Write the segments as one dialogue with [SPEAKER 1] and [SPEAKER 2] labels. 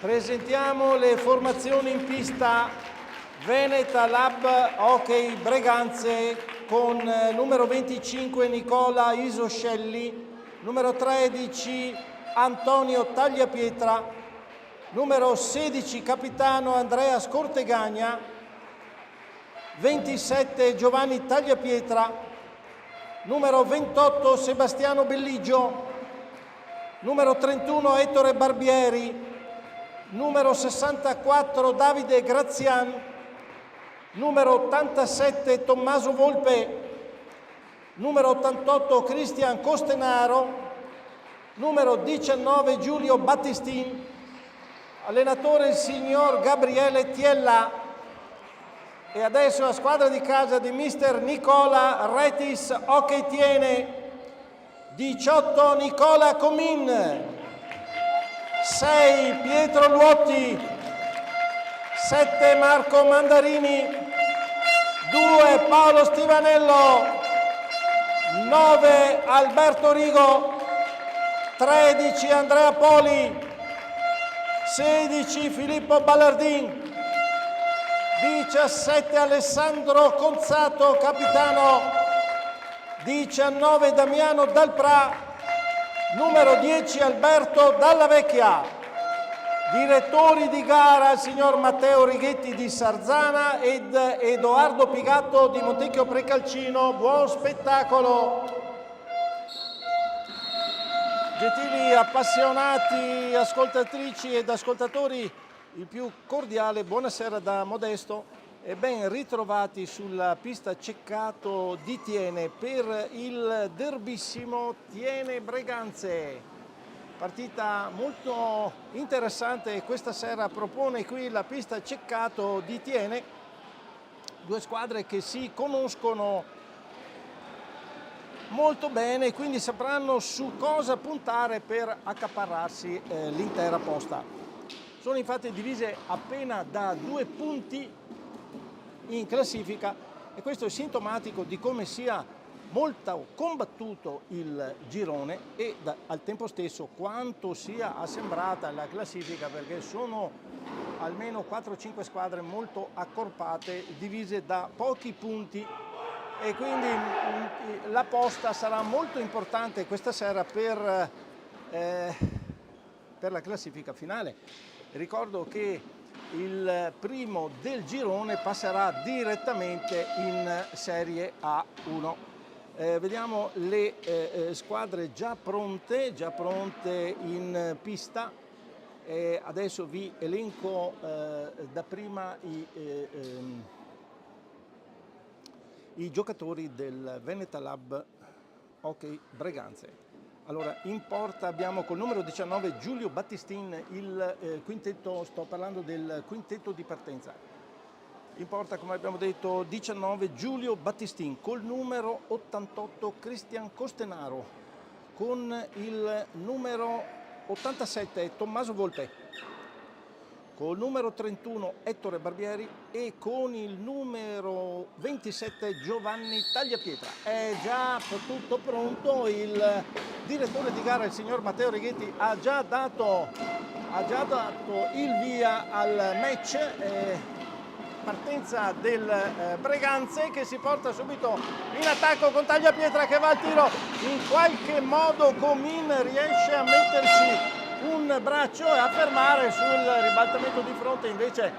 [SPEAKER 1] Presentiamo le formazioni in pista. Veneta Lab Hockey Breganze con numero 25 Nicola Isoscelli, numero 13 Antonio Tagliapietra, numero 16 capitano Andrea Scortegagna, 27 Giovanni Tagliapietra, numero 28 Sebastiano Belligio, numero 31 Ettore Barbieri, numero 64 Davide Grazian, numero 87 Tommaso Volpe, numero 88 Cristian Costenaro, numero 19 Giulio Battistin, allenatore il signor Gabriele Tiella. E adesso la squadra di casa di mister Nicola Retis Hockey Tiene. 18 Nicola Comin, 6 Pietro Luotti, 7 Marco Mandarini, 2 Paolo Stivanello, 9 Alberto Rigo, 13 Andrea Poli, 16 Filippo Ballardin, 17 Alessandro Conzato, capitano, 19 Damiano Dalprà, numero 10 Alberto Dalla Vecchia. Direttori di gara il signor Matteo Righetti di Sarzana ed Edoardo Pigatto di Montecchio Precalcino. Buon spettacolo! Gentili appassionati, ascoltatrici ed ascoltatori, il più cordiale buonasera da Modesto e ben ritrovati sulla pista Ceccato di Tiene per il derbissimo Tiene Breganze. Partita molto interessante questa sera propone qui la pista Ceccato di Tiene, due squadre che si conoscono molto bene, quindi sapranno su cosa puntare per accaparrarsi l'intera posta. Sono infatti divise appena da 2 punti in classifica e questo è sintomatico di come sia molto combattuto il girone e al tempo stesso quanto sia assembrata la classifica, perché sono almeno 4-5 squadre molto accorpate, divise da pochi punti, e quindi la posta sarà molto importante questa sera per la classifica finale. Ricordo che il primo del girone passerà direttamente in Serie A1. Vediamo le squadre già pronte in pista. Adesso vi elenco dapprima i giocatori del Veneta Lab Hockey Breganze. Allora, in porta abbiamo col numero 19 Giulio Battistin, il quintetto, sto parlando del quintetto di partenza. In porta, come abbiamo detto, 19 Giulio Battistin, col numero 88 Cristian Costenaro, con il numero 87 Tommaso Volpe, col numero 31 Ettore Barbieri e con il numero 27 Giovanni Tagliapietra. È già tutto pronto, il direttore di gara, il signor Matteo Righetti, ha già dato il via al match. Partenza del Breganze che si porta subito in attacco con Tagliapietra che va al tiro. In qualche modo Comin riesce a metterci un braccio e a fermare sul ribaltamento di fronte, invece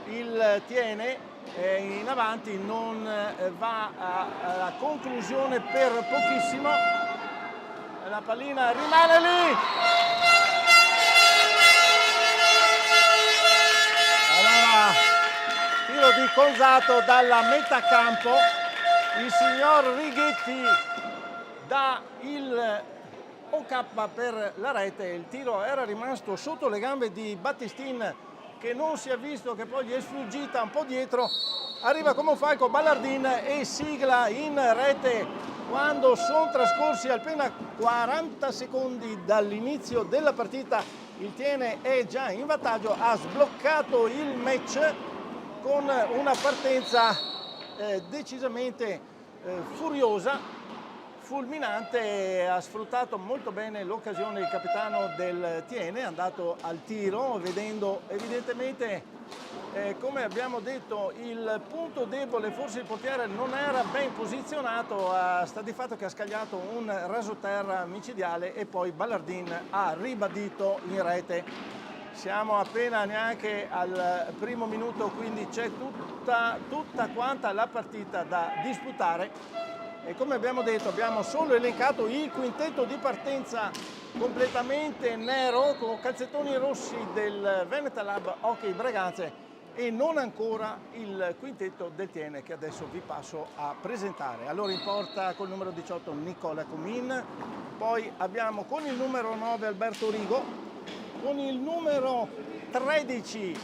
[SPEAKER 1] il Tiene in avanti non va alla conclusione per pochissimo. La pallina rimane lì. Tiro di Conzato dalla metà campo, il signor Righetti dà il OK per la rete, il tiro era rimasto sotto le gambe di Battistin che non si è visto, che poi gli è sfuggita un po' dietro, arriva come un falco Ballardin e sigla in rete quando sono trascorsi appena 40 secondi dall'inizio della partita. Il Tiene è già in vantaggio, ha sbloccato il match con una partenza decisamente furiosa fulminante, ha sfruttato molto bene l'occasione il capitano del Thiene, è andato al tiro vedendo evidentemente come abbiamo detto il punto debole, forse il portiere non era ben posizionato, sta di fatto che ha scagliato un rasoterra micidiale e poi Ballardin ha ribadito in rete. Siamo appena neanche al primo minuto, quindi c'è tutta quanta la partita da disputare e come abbiamo detto abbiamo solo elencato il quintetto di partenza completamente nero con calzettoni rossi del Venetalab Hockey Breganze e non ancora il quintetto del Thiene che adesso vi passo a presentare. Allora in porta col numero 18 Nicola Comin, poi abbiamo con il numero 9 Alberto Rigo, con il numero 13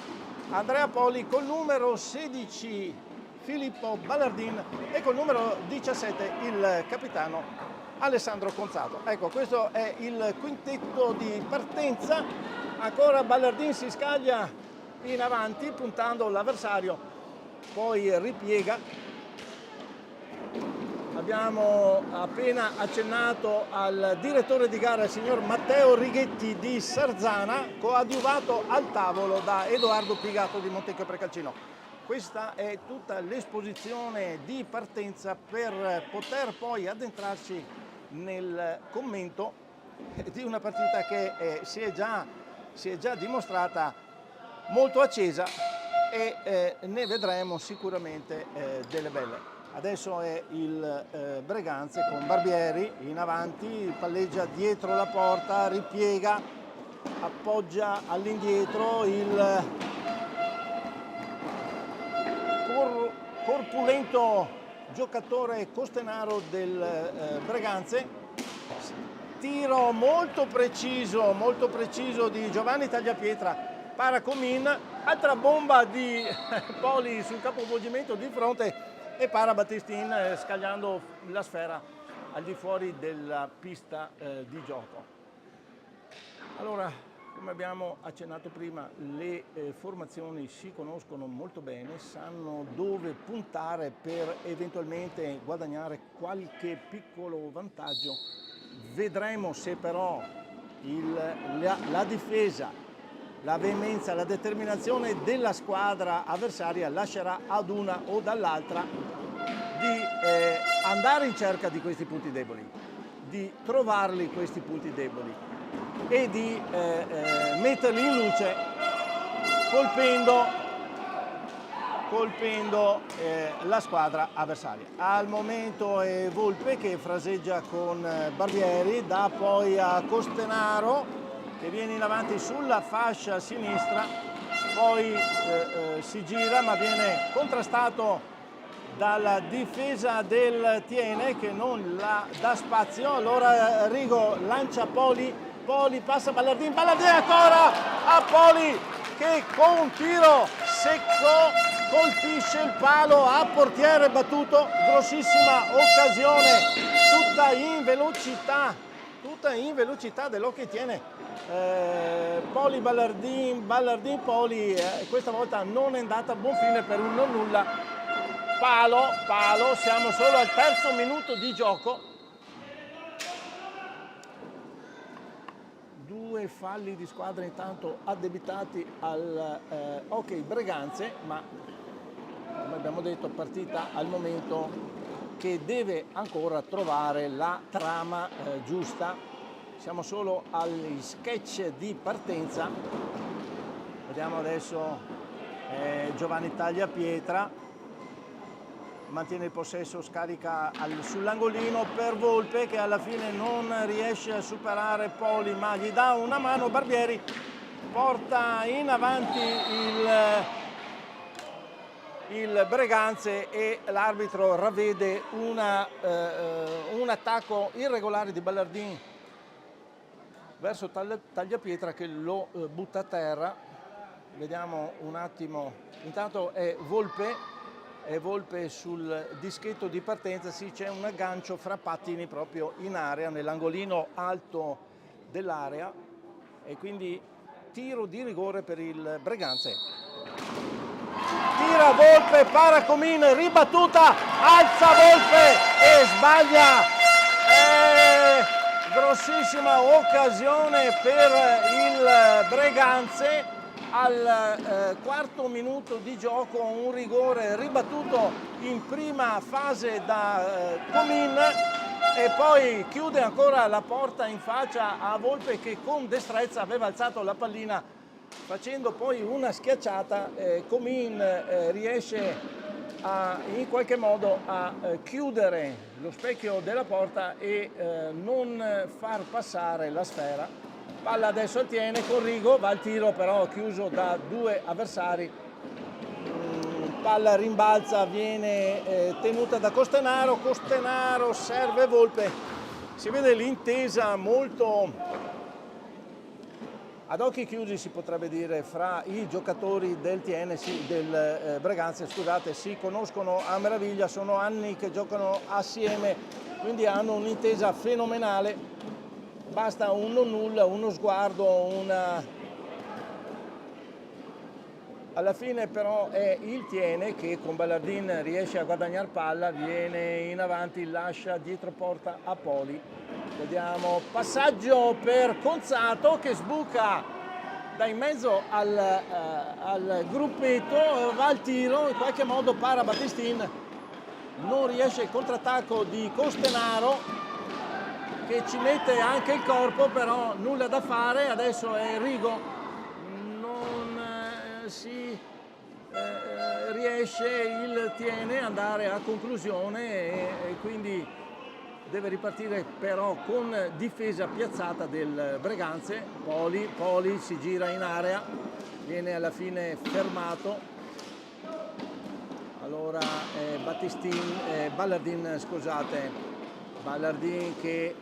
[SPEAKER 1] Andrea Poli, col numero 16 Filippo Ballardin e col numero 17 il capitano Alessandro Conzato. Ecco, questo è il quintetto di partenza. Ancora Ballardin si scaglia in avanti puntando l'avversario, poi ripiega. Abbiamo appena accennato al direttore di gara, il signor Matteo Righetti di Sarzana, coadiuvato al tavolo da Edoardo Pigato di Montecchio Precalcino. Questa è tutta l'esposizione di partenza per poter poi addentrarci nel commento di una partita che si è già dimostrata molto accesa e ne vedremo sicuramente delle belle. Adesso è il Breganze con Barbieri in avanti, palleggia dietro la porta, ripiega, appoggia all'indietro il corpulento giocatore costenaro del Breganze. Tiro molto preciso di Giovanni Tagliapietra, para Comin, altra bomba di Poli sul capovolgimento di fronte e para Battistin scagliando la sfera al di fuori della pista di gioco. Allora, come abbiamo accennato prima, le formazioni si conoscono molto bene, sanno dove puntare per eventualmente guadagnare qualche piccolo vantaggio. Vedremo se però la difesa, la veemenza, la determinazione della squadra avversaria lascerà ad una o dall'altra di andare in cerca di questi punti deboli, di trovarli questi punti deboli e di metterli in luce colpendo la squadra avversaria. Al momento è Volpe che fraseggia con Barbieri, dà poi a Costenaro che viene in avanti sulla fascia sinistra, poi si gira ma viene contrastato dalla difesa del Thiene che non la dà spazio. Allora Rigo lancia Poli passa Ballardin ancora a Poli che con un tiro secco colpisce il palo a portiere battuto, grossissima occasione, tutta in velocità dell'Hockey Thiene. Poli Ballardin Poli, questa volta non è andata a buon fine per un non nulla. Palo, siamo solo al terzo minuto di gioco. Due falli di squadra intanto addebitati al Hockey Breganze, ma come abbiamo detto partita al momento che deve ancora trovare la trama giusta. Siamo solo agli sketch di partenza. Vediamo adesso Giovanni Tagliapietra, mantiene il possesso, scarica sull'angolino per Volpe che alla fine non riesce a superare Poli ma gli dà una mano. Barbieri porta in avanti il Breganze e l'arbitro ravvede un attacco irregolare di Ballardin verso Tagliapietra che lo butta a terra. Vediamo un attimo, intanto è Volpe sul dischetto di partenza, sì, c'è un aggancio fra pattini proprio in area, nell'angolino alto dell'area e quindi tiro di rigore per il Breganze. Tira Volpe, para Comin, ribattuta, alza Volpe e sbaglia. grossissima occasione per il Breganze al quarto minuto di gioco, un rigore ribattuto in prima fase da Comin e poi chiude ancora la porta in faccia a Volpe, che con destrezza aveva alzato la pallina facendo poi una schiacciata. Comin riesce in qualche modo a chiudere lo specchio della porta e non far passare la sfera. Palla adesso al Tiene con Rigo, va al tiro però chiuso da due avversari. Palla rimbalza, viene tenuta da Costenaro, Costenaro serve Volpe. Si vede l'intesa molto ad occhi chiusi, si potrebbe dire, fra i giocatori del Tiene, del Breganze, scusate, si conoscono a meraviglia, sono anni che giocano assieme, quindi hanno un'intesa fenomenale. Basta un non nulla, uno sguardo, alla fine però è il Tiene che con Ballardin riesce a guadagnare palla, viene in avanti, lascia dietro porta a Poli. Vediamo passaggio per Conzato che sbuca da in mezzo al gruppetto, va al tiro, in qualche modo para Battistini, non riesce il contrattacco di Costenaro che ci mette anche il corpo, però nulla da fare. Adesso è Rigo, non si riesce il Tiene ad andare a conclusione e quindi deve ripartire però con difesa piazzata del Breganze. Poli si gira in area, viene alla fine fermato. Allora Ballardin, scusate, Ballardin che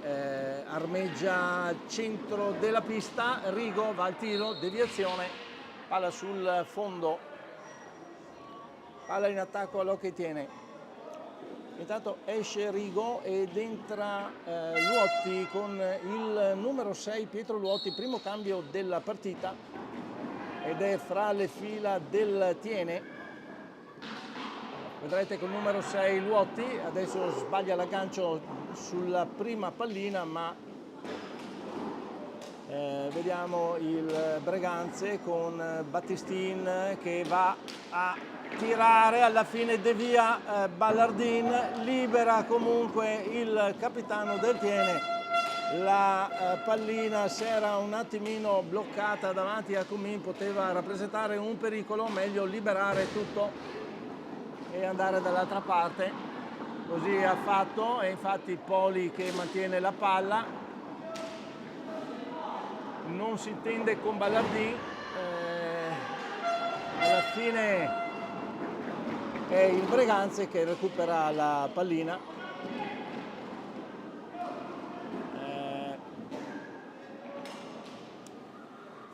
[SPEAKER 1] armeggia al centro della pista, Rigo va al tiro, deviazione, palla sul fondo, palla in attacco all'Hockey Tiene. Intanto esce Rigo ed entra Luotti con il numero 6 Pietro Luotti, primo cambio della partita ed è fra le fila del Tiene. Vedrete col numero 6 Luotti, adesso sbaglia l'aggancio sulla prima pallina, ma vediamo il Breganze con Battistini che va a tirare, alla fine devia Ballardin, libera comunque il capitano del Tiene. La pallina si era un attimino bloccata davanti a Comin, poteva rappresentare un pericolo, meglio liberare tutto e andare dall'altra parte. Così ha fatto e infatti Poli che mantiene la palla, non si intende con Ballardin, alla fine è il Breganze che recupera la pallina.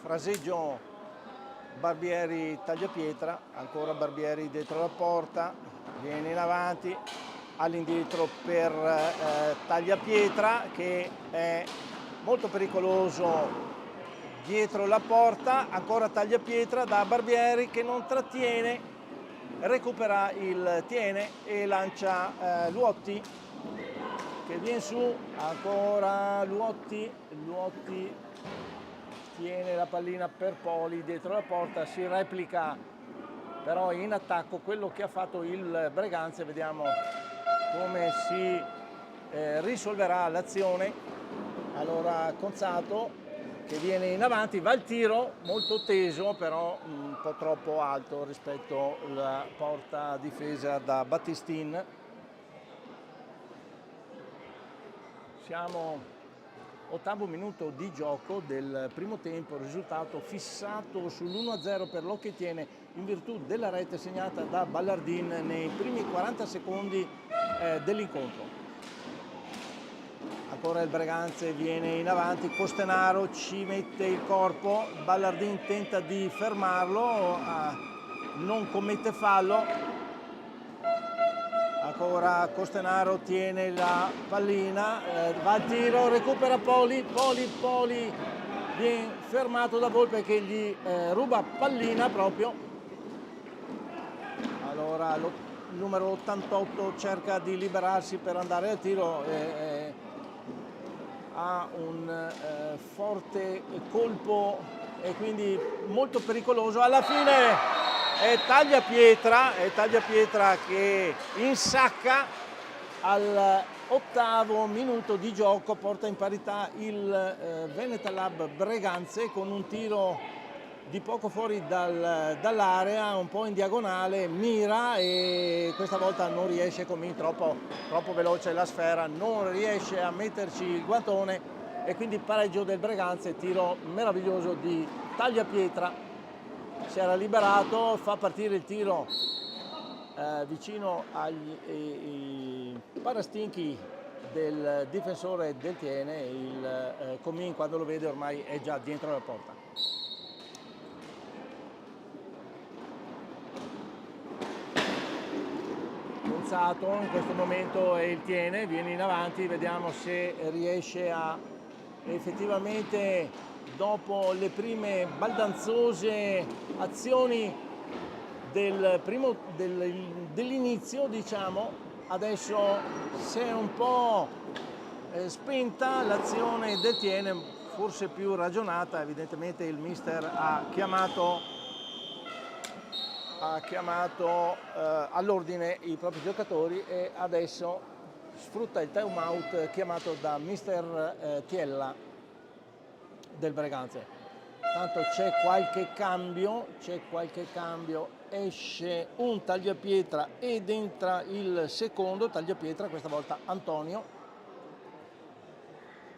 [SPEAKER 1] Fraseggio Barbieri Tagliapietra, ancora Barbieri dietro la porta, viene in avanti, all'indietro per Tagliapietra che è molto pericoloso dietro la porta, ancora Tagliapietra da Barbieri che non trattiene, recupera il Tiene e lancia Luotti che viene su, ancora Luotti tiene la pallina per Poli dietro la porta, si replica però in attacco quello che ha fatto il Breganze. Vediamo come si risolverà l'azione. Allora Conzato che viene in avanti, va al tiro, molto teso però un po' troppo alto rispetto alla porta difesa da Battistini. Siamo ottavo minuto di gioco del primo tempo, risultato fissato sull'1-0 per l'Hockey Tiene in virtù della rete segnata da Ballardin nei primi 40 secondi dell'incontro. Ancora il Breganze viene in avanti, Costenaro ci mette il corpo, Ballardin tenta di fermarlo, non commette fallo. Ancora Costenaro tiene la pallina, va al tiro, recupera Poli viene fermato da Volpe che gli ruba pallina proprio. Allora il numero 88 cerca di liberarsi per andare al tiro. ha un forte colpo e quindi molto pericoloso. Alla fine è Tagliapietra che insacca al 8° minuto di gioco, porta in parità il Venetalab Breganze con un tiro di poco fuori dall'area, un po' in diagonale, mira e questa volta non riesce, Comin troppo veloce la sfera, non riesce a metterci il guantone e quindi pareggio del Breganze, tiro meraviglioso di Tagliapietra. Si era liberato, fa partire il tiro vicino agli parastinchi del difensore del Tiene, il Comin quando lo vede ormai è già dentro la porta. Gonzato in questo momento è il Tiene, viene in avanti, vediamo se riesce a effettivamente, dopo le prime baldanzose azioni dell'inizio, diciamo, adesso si è un po' spenta l'azione del Tiene, forse più ragionata. Evidentemente il mister ha chiamato all'ordine i propri giocatori e adesso sfrutta il time out chiamato da mister Tiella del Breganze. Tanto c'è qualche cambio, esce un Tagliapietra ed entra il secondo Tagliapietra, questa volta Antonio,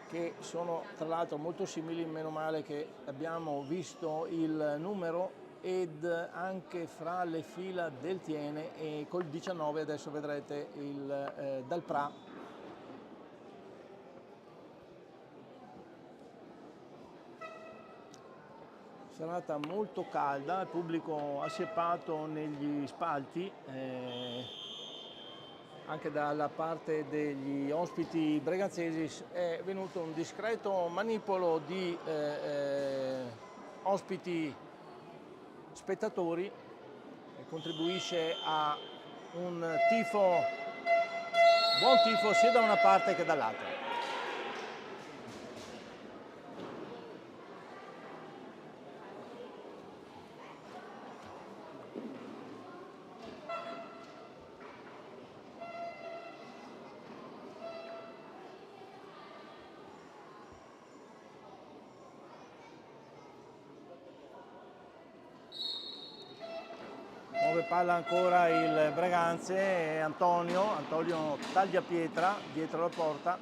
[SPEAKER 1] che sono tra l'altro molto simili, meno male che abbiamo visto il numero ed anche fra le fila del Tiene, e col 19 adesso vedrete il Dalprà. Serata molto calda, il pubblico assiepato negli spalti, anche dalla parte degli ospiti breganzesi è venuto un discreto manipolo di ospiti spettatori che contribuisce a un buon tifo sia da una parte che dall'altra. Muove palla ancora il Breganze e Antonio Tagliapietra dietro la porta,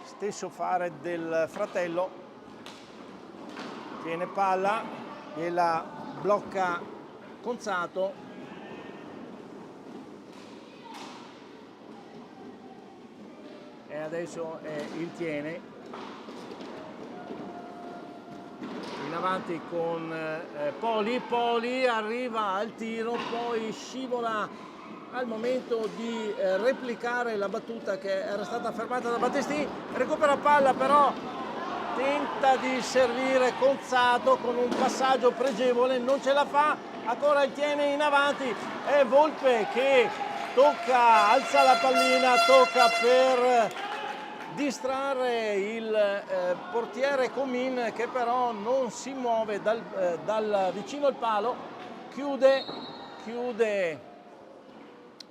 [SPEAKER 1] stesso fare del fratello, tiene palla e la blocca Gonzato, e adesso è il Tiene in avanti con Poli arriva al tiro, poi scivola al momento di replicare la battuta che era stata fermata da Battistini, recupera palla però tenta di servire Gonzato con un passaggio pregevole, non ce la fa, ancora il Tiene in avanti, è Volpe che alza la pallina, tocca per distrarre il portiere Comin, che però non si muove dal vicino al palo, chiude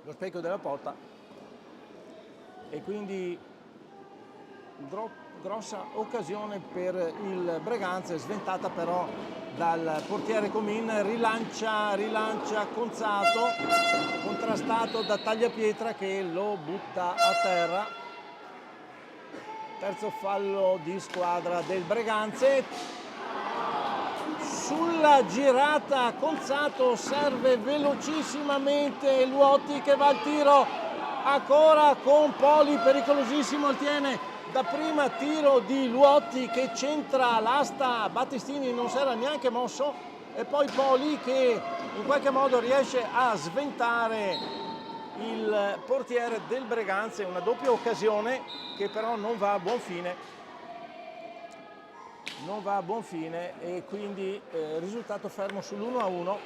[SPEAKER 1] lo specchio della porta e quindi grossa occasione per il Breganze, sventata però dal portiere Comin, rilancia Gonzato, contrastato da Tagliapietra che lo butta a terra. Terzo fallo di squadra del Breganze. Sulla girata Gonzato serve velocissimamente Luotti che va al tiro ancora con Poli, pericolosissimo il Tiene. Da prima tiro di Luotti che centra l'asta, Battistini non si era neanche mosso, e poi Poli che in qualche modo riesce a sventare il portiere del Breganze, una doppia occasione che però non va a buon fine e quindi risultato fermo sull'1-1.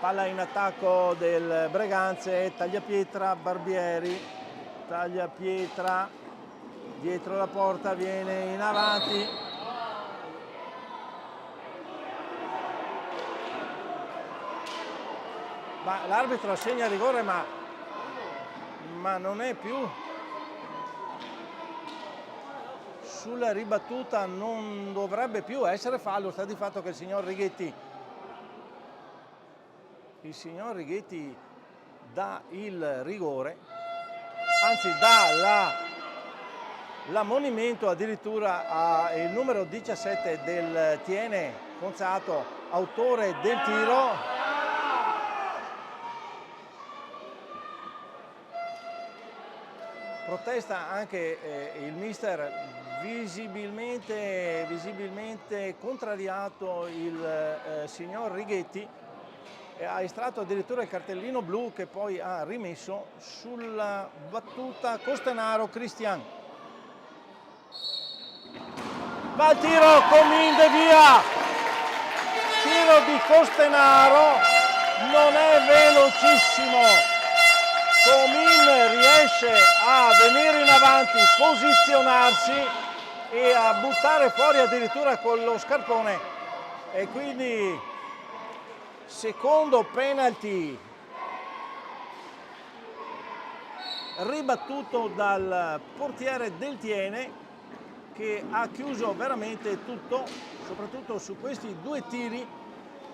[SPEAKER 1] palla in attacco del Breganze, tagliapietra Barbieri, tagliapietra dietro la porta, viene in avanti, l'arbitro assegna rigore, ma non è più sulla ribattuta, non dovrebbe più essere fallo. Sta di fatto che il signor Righetti dà il rigore, anzi dà l'ammonimento addirittura al numero 17 del Tiene, Conzato, autore del tiro. Protesta anche il mister, visibilmente contrariato il signor Righetti, ha estratto addirittura il cartellino blu che poi ha rimesso sulla battuta Costenaro Cristian. Va il tiro, Comin devia, tiro di Costenaro, non è velocissimo. Comin riesce a venire in avanti, posizionarsi e a buttare fuori addirittura con lo scarpone, e quindi secondo penalty ribattuto dal portiere del Tiene, che ha chiuso veramente tutto, soprattutto su questi due tiri,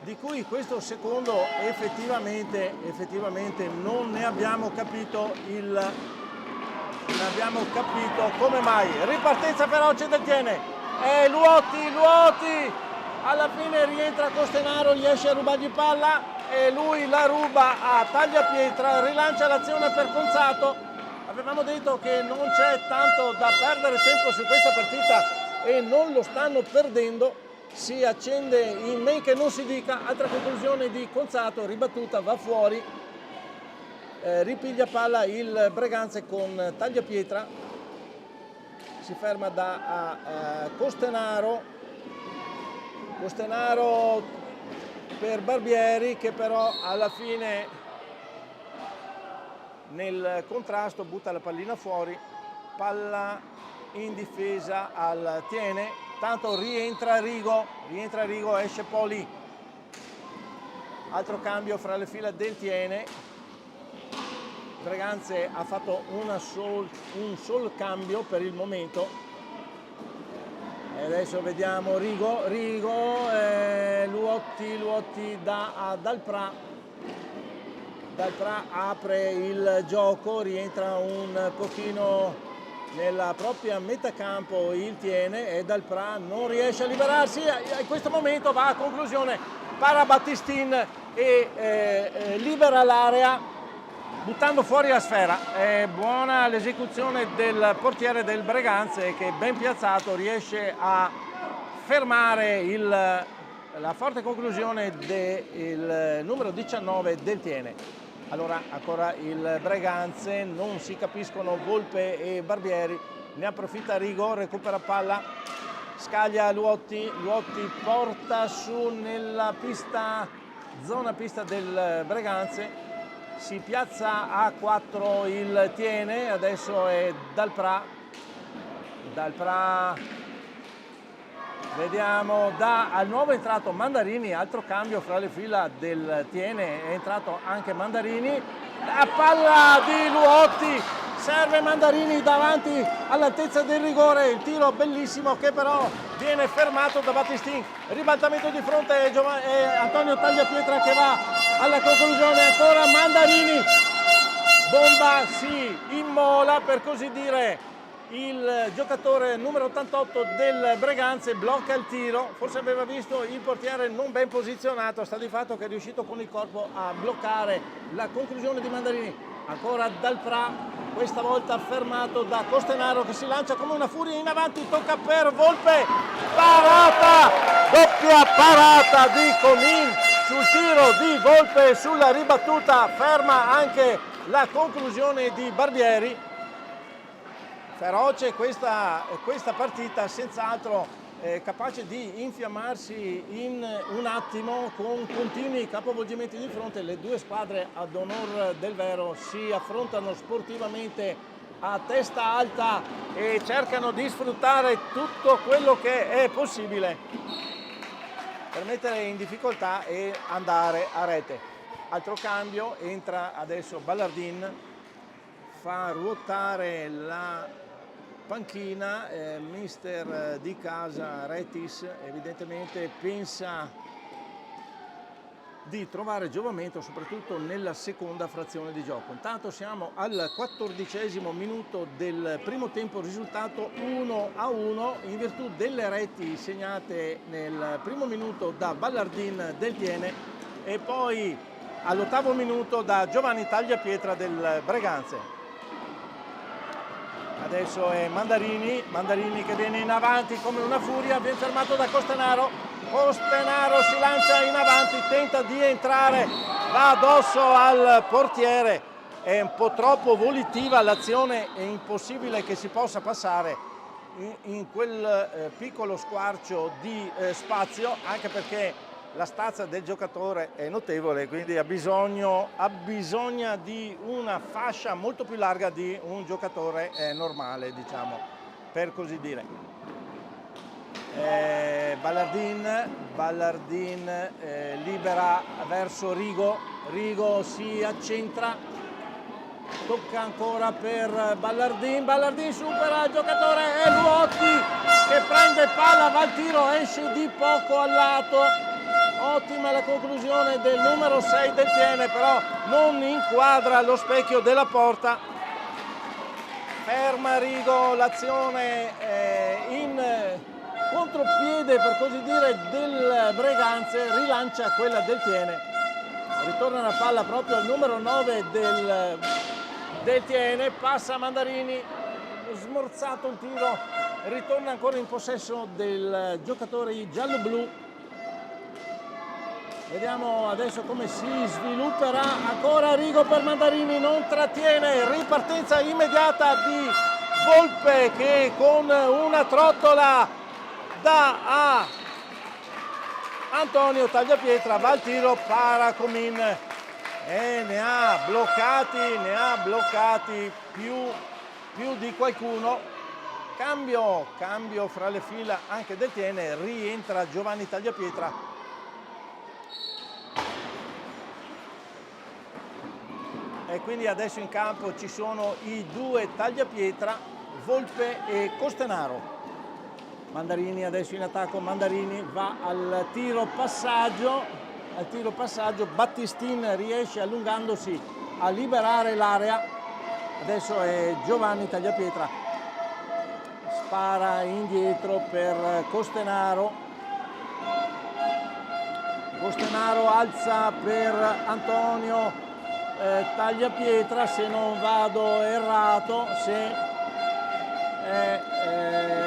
[SPEAKER 1] di cui questo secondo effettivamente non ne abbiamo capito come mai. Ripartenza feroce del Tiene, Luotti, alla fine rientra Costenaro, riesce a rubargli palla e lui la ruba a tagliapietra, rilancia l'azione per Conzato. Avevamo detto che non c'è tanto da perdere tempo su questa partita e non lo stanno perdendo. Si accende in men che non si dica, altra conclusione di Conzato, ribattuta, va fuori, ripiglia palla il Breganze con tagliapietra, si ferma da Costenaro per Barbieri, che però alla fine nel contrasto butta la pallina fuori, palla in difesa al Tiene. Tanto rientra Rigo, esce Poli, altro cambio fra le fila del Tiene. Breganze ha fatto un sol cambio per il momento e adesso vediamo Rigo, Luotti dà a Dalprà, apre il gioco, rientra un pochino nella propria metà campo il Tiene e Dalprà non riesce a liberarsi. In questo momento va a conclusione, para Battistin e libera l'area buttando fuori la sfera. È buona l'esecuzione del portiere del Breganze, che ben piazzato riesce a fermare la forte conclusione del numero 19 del Tiene. Allora ancora il Breganze, non si capiscono Volpe e Barbieri, ne approfitta Rigo, recupera palla, scaglia Luotti porta su nella zona pista del Breganze, si piazza a 4 il Tiene, adesso è Dalprà, vediamo, al nuovo entrato Mandarini, altro cambio fra le fila del Tiene, è entrato anche Mandarini, la palla di Luotti, serve Mandarini davanti all'altezza del rigore, il tiro bellissimo che però viene fermato da Battistin, ribaltamento di fronte, Antonio Tagliapietra che va alla conclusione, ancora Mandarini, bomba, si immola per così dire. Il giocatore numero 88 del Breganze blocca il tiro, forse aveva visto il portiere non ben posizionato, sta di fatto che è riuscito con il corpo a bloccare la conclusione di Mandarini. Ancora Dalprà, questa volta fermato da Costenaro che si lancia come una furia in avanti, tocca per Volpe, parata, doppia parata di Comin sul tiro di Volpe, sulla ribattuta ferma anche la conclusione di Barbieri. Feroce questa partita, senz'altro capace di infiammarsi in un attimo con continui capovolgimenti di fronte. Le due squadre, ad onor del vero, si affrontano sportivamente a testa alta e cercano di sfruttare tutto quello che è possibile per mettere in difficoltà e andare a rete. Altro cambio, entra adesso Ballardin, fa ruotare la panchina, mister di casa Retis evidentemente pensa di trovare giovamento soprattutto nella seconda frazione di gioco. Intanto siamo al 14° minuto del primo tempo, risultato 1-1 in virtù delle reti segnate nel primo minuto da Ballardin del Tiene e poi all'8° minuto da Giovanni Tagliapietra del Breganze. Adesso è Mandarini che viene in avanti come una furia, viene fermato da Costenaro si lancia in avanti, tenta di entrare, va addosso al portiere, è un po' troppo volitiva l'azione, è impossibile che si possa passare in quel piccolo squarcio di spazio, anche perché la stazza del giocatore è notevole, quindi ha bisogno di una fascia molto più larga di un giocatore normale, diciamo, per così dire. Ballardin libera verso Rigo si accentra, tocca ancora per Ballardin supera il giocatore, è Luotti che prende palla, va al tiro, esce di poco al lato. Ottima la conclusione del numero 6 del Tiene, però non inquadra lo specchio della porta. Ferma Rigo l'azione in contropiede, per così dire, del Breganze, rilancia quella del Tiene. Ritorna la palla proprio al numero 9 del Tiene, passa Mandarini, smorzato il tiro, ritorna ancora in possesso del giocatore giallo-blu. Vediamo adesso come si svilupperà, ancora Rigo per Mandarini, non trattiene, ripartenza immediata di Volpe che con una trottola dà a Antonio Tagliapietra, va al tiro, para Comin e ne ha bloccati più di qualcuno. Cambio fra le fila anche del Tiene, rientra Giovanni Tagliapietra. E quindi adesso in campo ci sono i due Tagliapietra, Volpe e Costenaro. Mandarini adesso in attacco, Mandarini va al tiro passaggio, Battistin riesce allungandosi a liberare l'area, adesso è Giovanni Tagliapietra, spara indietro per Costenaro, alza per Antonio Tagliapietra, se non vado errato,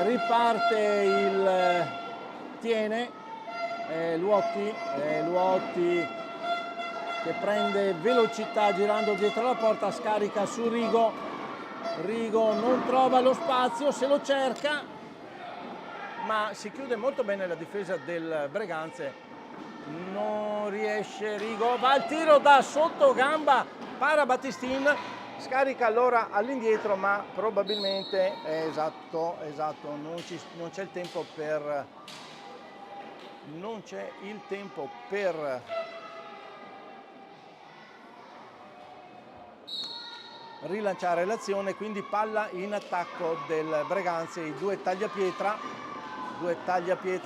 [SPEAKER 1] riparte il Tiene, Luotti che prende velocità girando dietro la porta, scarica su Rigo non trova lo spazio, se lo cerca, ma si chiude molto bene la difesa del Breganze, non riesce Rigo, va al tiro da sotto gamba, para Battistin, scarica allora all'indietro, ma probabilmente esatto, non c'è il tempo per rilanciare l'azione, quindi palla in attacco del Breganze, i due Tagliapietra,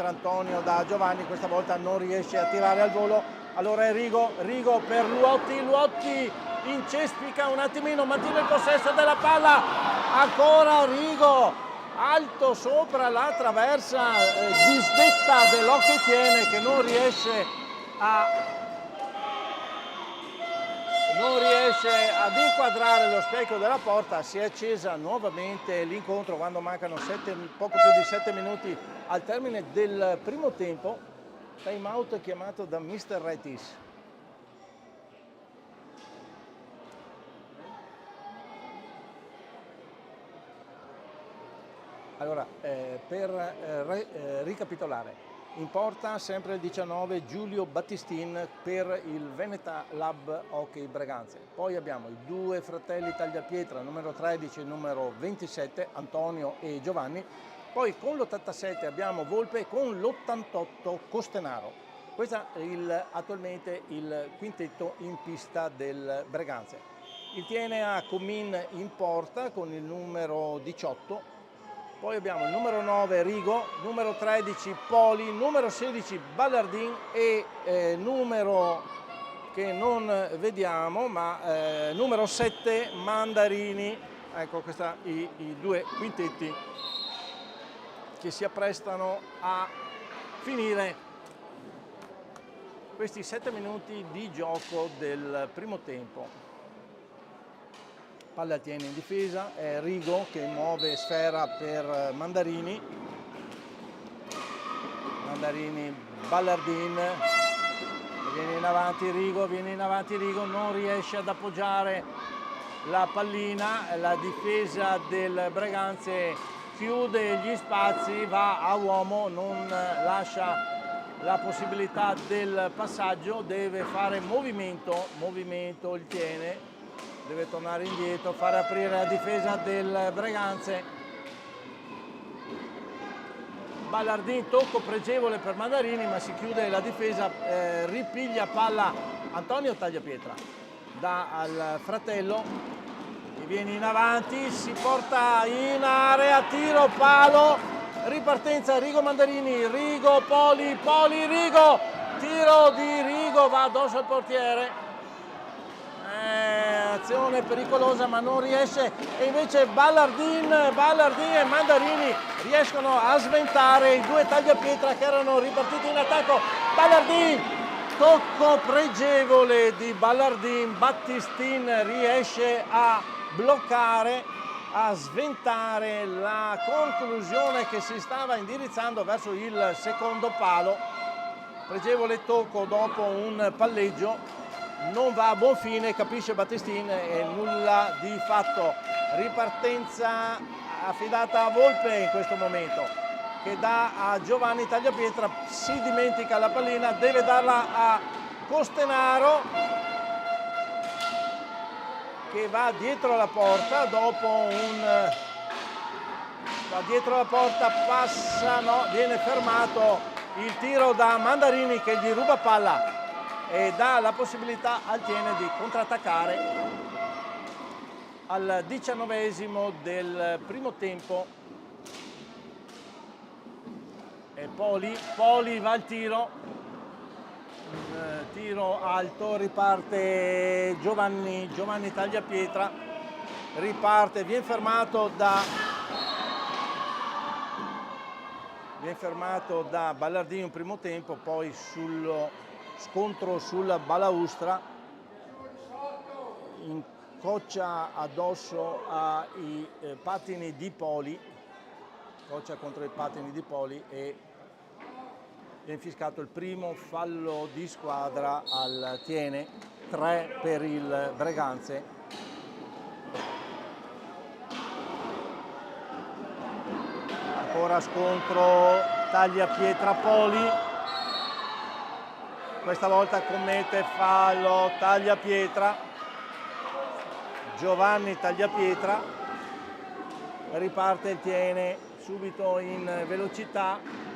[SPEAKER 1] Antonio da Giovanni, questa volta non riesce a tirare al volo, allora è Rigo per Luotti incespica un attimino, mantiene il possesso della palla, ancora Rigo, alto sopra la traversa, disdetta dell'Hockey Tiene che non riesce ad inquadrare lo specchio della porta. Si è accesa nuovamente l'incontro quando mancano poco più di 7 minuti al termine del primo tempo. Time out chiamato da Mr. Retis. Allora, ricapitolare, in porta sempre il 19 Giulio Battistin per il Veneta Lab Hockey Breganze. Poi abbiamo i due fratelli Tagliapietra, numero 13 e numero 27, Antonio e Giovanni. Poi con l'87 abbiamo Volpe e con l'88 Costenaro. Questo è attualmente il quintetto in pista del Breganze. Il Tiene a Comin in porta con il numero 18. Poi abbiamo il numero 9 Rigo, numero 13 Poli, numero 16 Ballardin e numero che non vediamo, ma numero 7 Mandarini. Ecco, questi i due quintetti che si apprestano a finire questi 7 minuti di gioco del primo tempo. Palla tiene in difesa, è Rigo che muove sfera per Mandarini. Mandarini, Ballardin, viene in avanti Rigo, non riesce ad appoggiare la pallina, la difesa del Breganze chiude gli spazi, va a uomo, non lascia la possibilità del passaggio, deve fare movimento il Tiene. Deve tornare indietro, fare aprire la difesa del Breganze. Ballardin, tocco pregevole per Mandarini, ma si chiude la difesa, ripiglia palla Antonio Tagliapietra, dà al fratello, che viene in avanti, si porta in area, tiro, palo, ripartenza, Rigo Mandarini, Rigo, Poli, Rigo, tiro di Rigo, va addosso al portiere. Azione pericolosa ma non riesce, e invece Ballardin e Mandarini riescono a sventare i due Tagliapietra che erano ripartiti in attacco. Ballardin, tocco pregevole di Ballardin, Battistin riesce a bloccare, a sventare la conclusione che si stava indirizzando verso il secondo palo. Pregevole tocco dopo un palleggio, non va a buon fine, capisce Battistin e nulla di fatto. Ripartenza affidata a Volpe in questo momento, che dà a Giovanni Tagliapietra, si dimentica la pallina, deve darla a Costenaro che va dietro la porta, passa, no, viene fermato il tiro da Mandarini che gli ruba palla e dà la possibilità al Tiene di contrattaccare al 19esimo del primo tempo. E Poli va al tiro, tiro alto, riparte Giovanni Tagliapietra, riparte, viene fermato da Ballardini un primo tempo, poi sullo scontro sulla balaustra incoccia addosso ai pattini di Poli, coccia contro i pattini di Poli e è infiscato il primo fallo di squadra al Tiene, 3 per il Breganze. Ancora scontro Tagliapietra Poli, questa volta commette fallo Tagliapietra, Giovanni Tagliapietra, riparte il Tiene subito in velocità,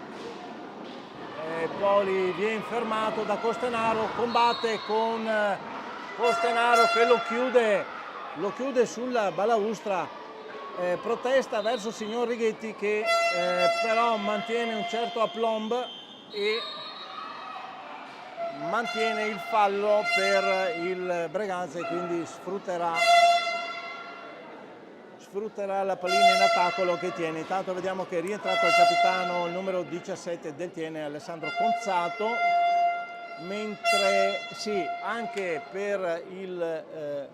[SPEAKER 1] Poli viene fermato da Costenaro, combatte con Costenaro che lo chiude sulla balaustra, protesta verso il signor Righetti che però mantiene un certo aplomb e mantiene il fallo per il Breganze, quindi sfrutterà la pallina in attacco che Tiene. Intanto vediamo che è rientrato il capitano, il numero 17 del Tiene, Alessandro Conzato, mentre sì, anche per il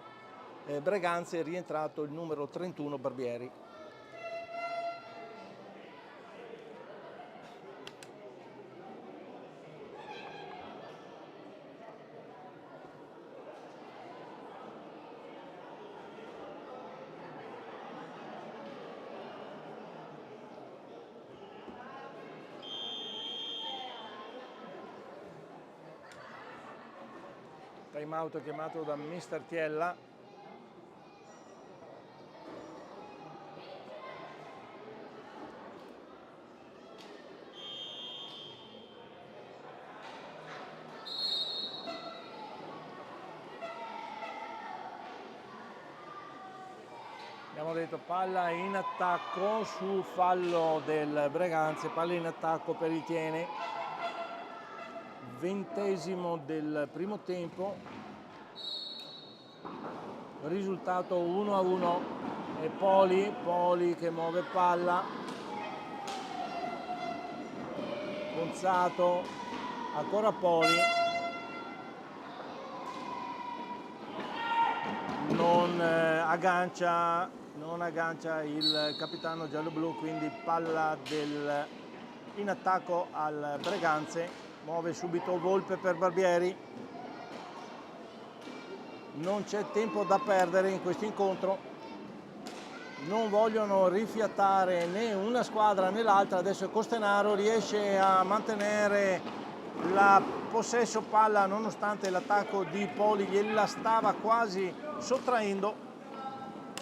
[SPEAKER 1] Breganze è rientrato il numero 31 Barbieri. Time out chiamato da Mister Tiella. Abbiamo detto palla in attacco su fallo del Breganze, palla in attacco per il Tiene. 20° del primo tempo, risultato 1-1 e Poli che muove palla, Ponzato, ancora Poli, non aggancia il capitano gialloblu, quindi palla in attacco al Breganze. Muove subito Volpe per Barbieri. Non c'è tempo da perdere in questo incontro. Non vogliono rifiatare né una squadra né l'altra. Adesso Costenaro riesce a mantenere la possesso palla nonostante l'attacco di Poli gliela stava quasi sottraendo.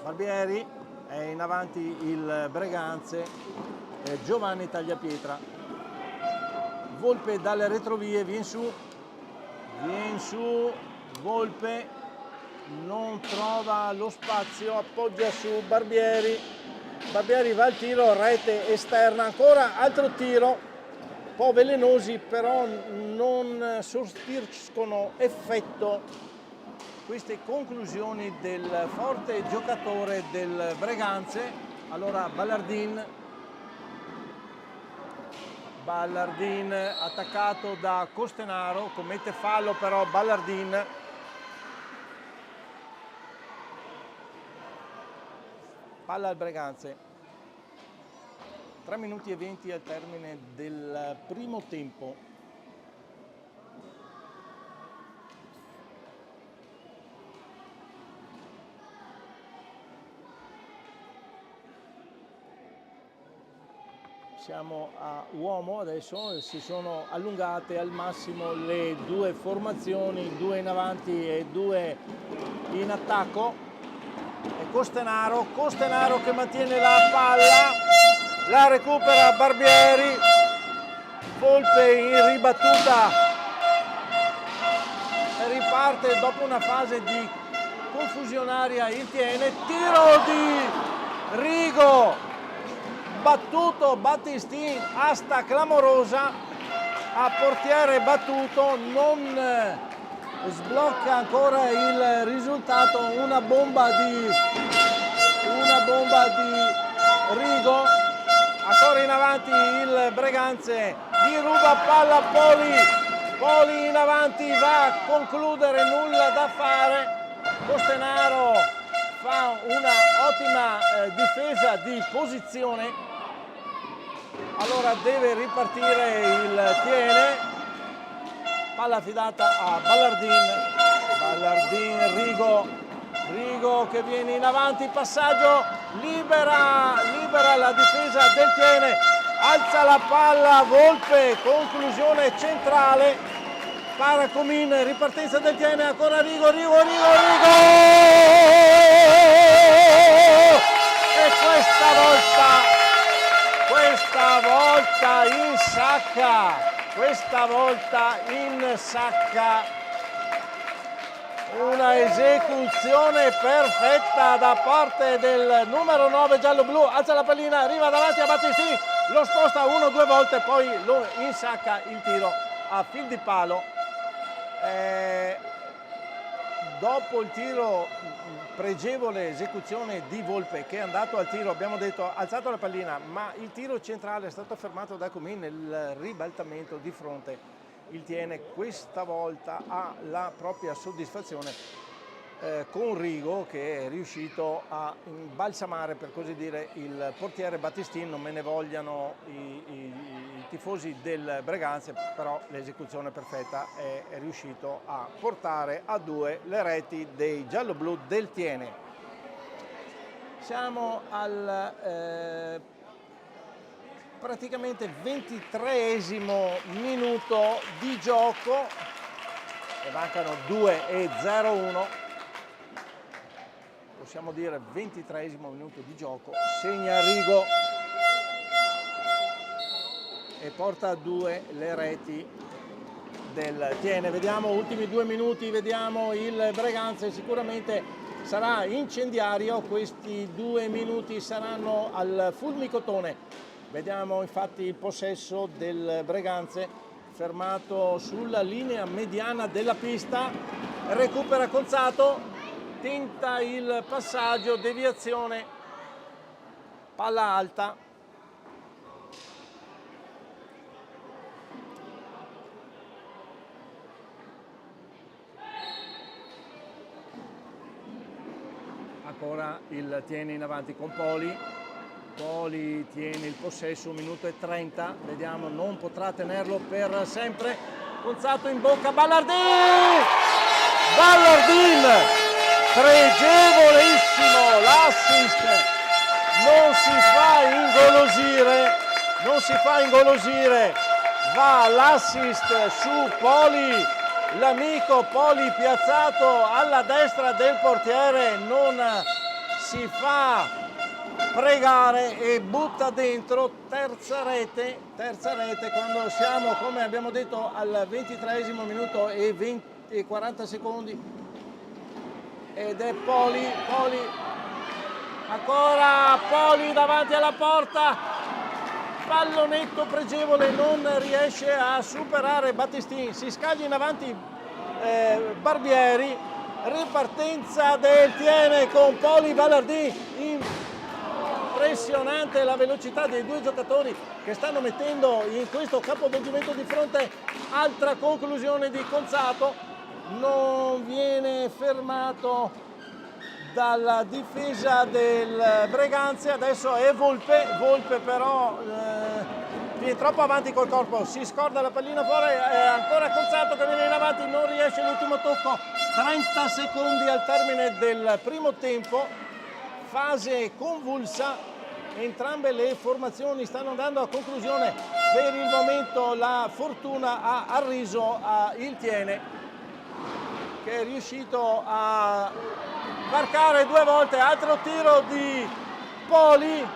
[SPEAKER 1] Barbieri è in avanti il Breganze, Giovanni Tagliapietra. Volpe dalle retrovie, viene su, Volpe non trova lo spazio, appoggia su Barbieri va al tiro, rete esterna, ancora altro tiro, un po' velenosi però non sortiscono effetto queste conclusioni del forte giocatore del Breganze. Allora Ballardin attaccato da Costenaro, commette fallo però Ballardin. Palla al Breganze. 3 minuti e 20 al termine del primo tempo. Siamo a uomo adesso, si sono allungate al massimo le due formazioni, 2 in avanti e 2 in attacco. E Costenaro che mantiene la palla, la recupera Barbieri, Volpe in ribattuta e riparte dopo una fase di confusionaria il Tiene, tiro di Rigo. Battuto Battistin, asta clamorosa, a portiere battuto, non sblocca ancora il risultato, una bomba di Rigo, ancora in avanti il Breganze, gli ruba palla Poli in avanti, va a concludere, nulla da fare, Costenaro fa una ottima difesa di posizione. Allora deve ripartire il Tiene, palla affidata a Ballardin, Rigo che viene in avanti, passaggio, libera la difesa del Tiene, alza la palla Volpe, conclusione centrale, Paracomin, ripartenza del Tiene, ancora Rigo, e questa volta insacca, una esecuzione perfetta da parte del numero 9 giallo-blu, alza la pallina, arriva davanti a Battistin, lo sposta 1-2 volte, poi lo insacca il tiro a fil di palo. Dopo il tiro, pregevole esecuzione di Volpe che è andato al tiro, abbiamo detto ha alzato la pallina, ma il tiro centrale è stato fermato da Comin nel ribaltamento di fronte. Il Tiene questa volta ha la propria soddisfazione con Rigo che è riuscito a imbalsamare, per così dire, il portiere Battistin. Non me ne vogliano i tifosi del Breganze, però l'esecuzione perfetta è riuscito a portare a 2 le reti dei gialloblu del Tiene. Siamo al praticamente 23° minuto di gioco e mancano 2:01. Possiamo dire 23esimo minuto di gioco, segna Rigo e porta a 2 le reti del Tiene. Vediamo ultimi 2 minuti, vediamo il Breganze, sicuramente sarà incendiario, questi 2 minuti saranno al fulmicotone. Vediamo infatti il possesso del Breganze, fermato sulla linea mediana della pista, recupera Conzato, tenta il passaggio, deviazione, palla alta. Ancora il Tiene in avanti con Poli. Poli tiene il possesso, 1 minuto e 30, vediamo, non potrà tenerlo per sempre. Conzato in bocca, Ballardin! Ballardin! Pregevolissimo l'assist, non si fa ingolosire, va l'assist su Poli, l'amico Poli piazzato alla destra del portiere, non si fa pregare e butta dentro, terza rete quando siamo, come abbiamo detto, al 23esimo minuto e 40 secondi, ed è Poli, ancora Poli davanti alla porta, pallonetto pregevole, non riesce a superare Battistini, si scaglia in avanti Barbieri, ripartenza del Tiene con Poli, Ballardin. Impressionante la velocità dei due giocatori che stanno mettendo in questo capovolgimento di fronte. Altra conclusione di Conzato, non viene fermato dalla difesa del Breganze, adesso è Volpe però viene troppo avanti col corpo, si scorda la pallina fuori, è ancora Conzato che viene in avanti, non riesce l'ultimo tocco, 30 secondi al termine del primo tempo. Fase convulsa, entrambe le formazioni stanno andando a conclusione, per il momento la fortuna ha arriso il Tiene, che è riuscito a marcare 2 volte, altro tiro di Poli,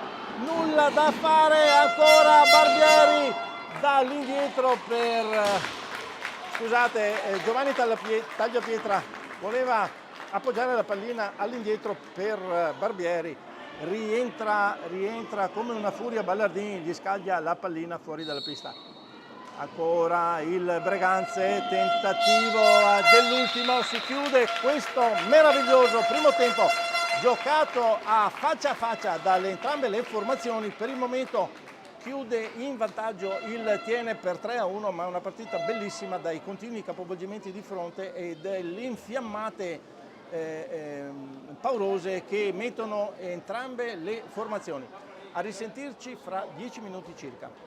[SPEAKER 1] nulla da fare, ancora Barbieri dall'indietro per, scusate, Giovanni Tagliapietra voleva appoggiare la pallina all'indietro per Barbieri, rientra come una furia Ballardini, gli scaglia la pallina fuori dalla pista. Ancora il Breganze, tentativo dell'ultimo, si chiude questo meraviglioso primo tempo giocato a faccia dalle entrambe le formazioni. Per il momento chiude in vantaggio il Tiene per 3-1, ma è una partita bellissima dai continui capovolgimenti di fronte e delle infiammate paurose che mettono entrambe le formazioni. A risentirci fra 10 minuti circa.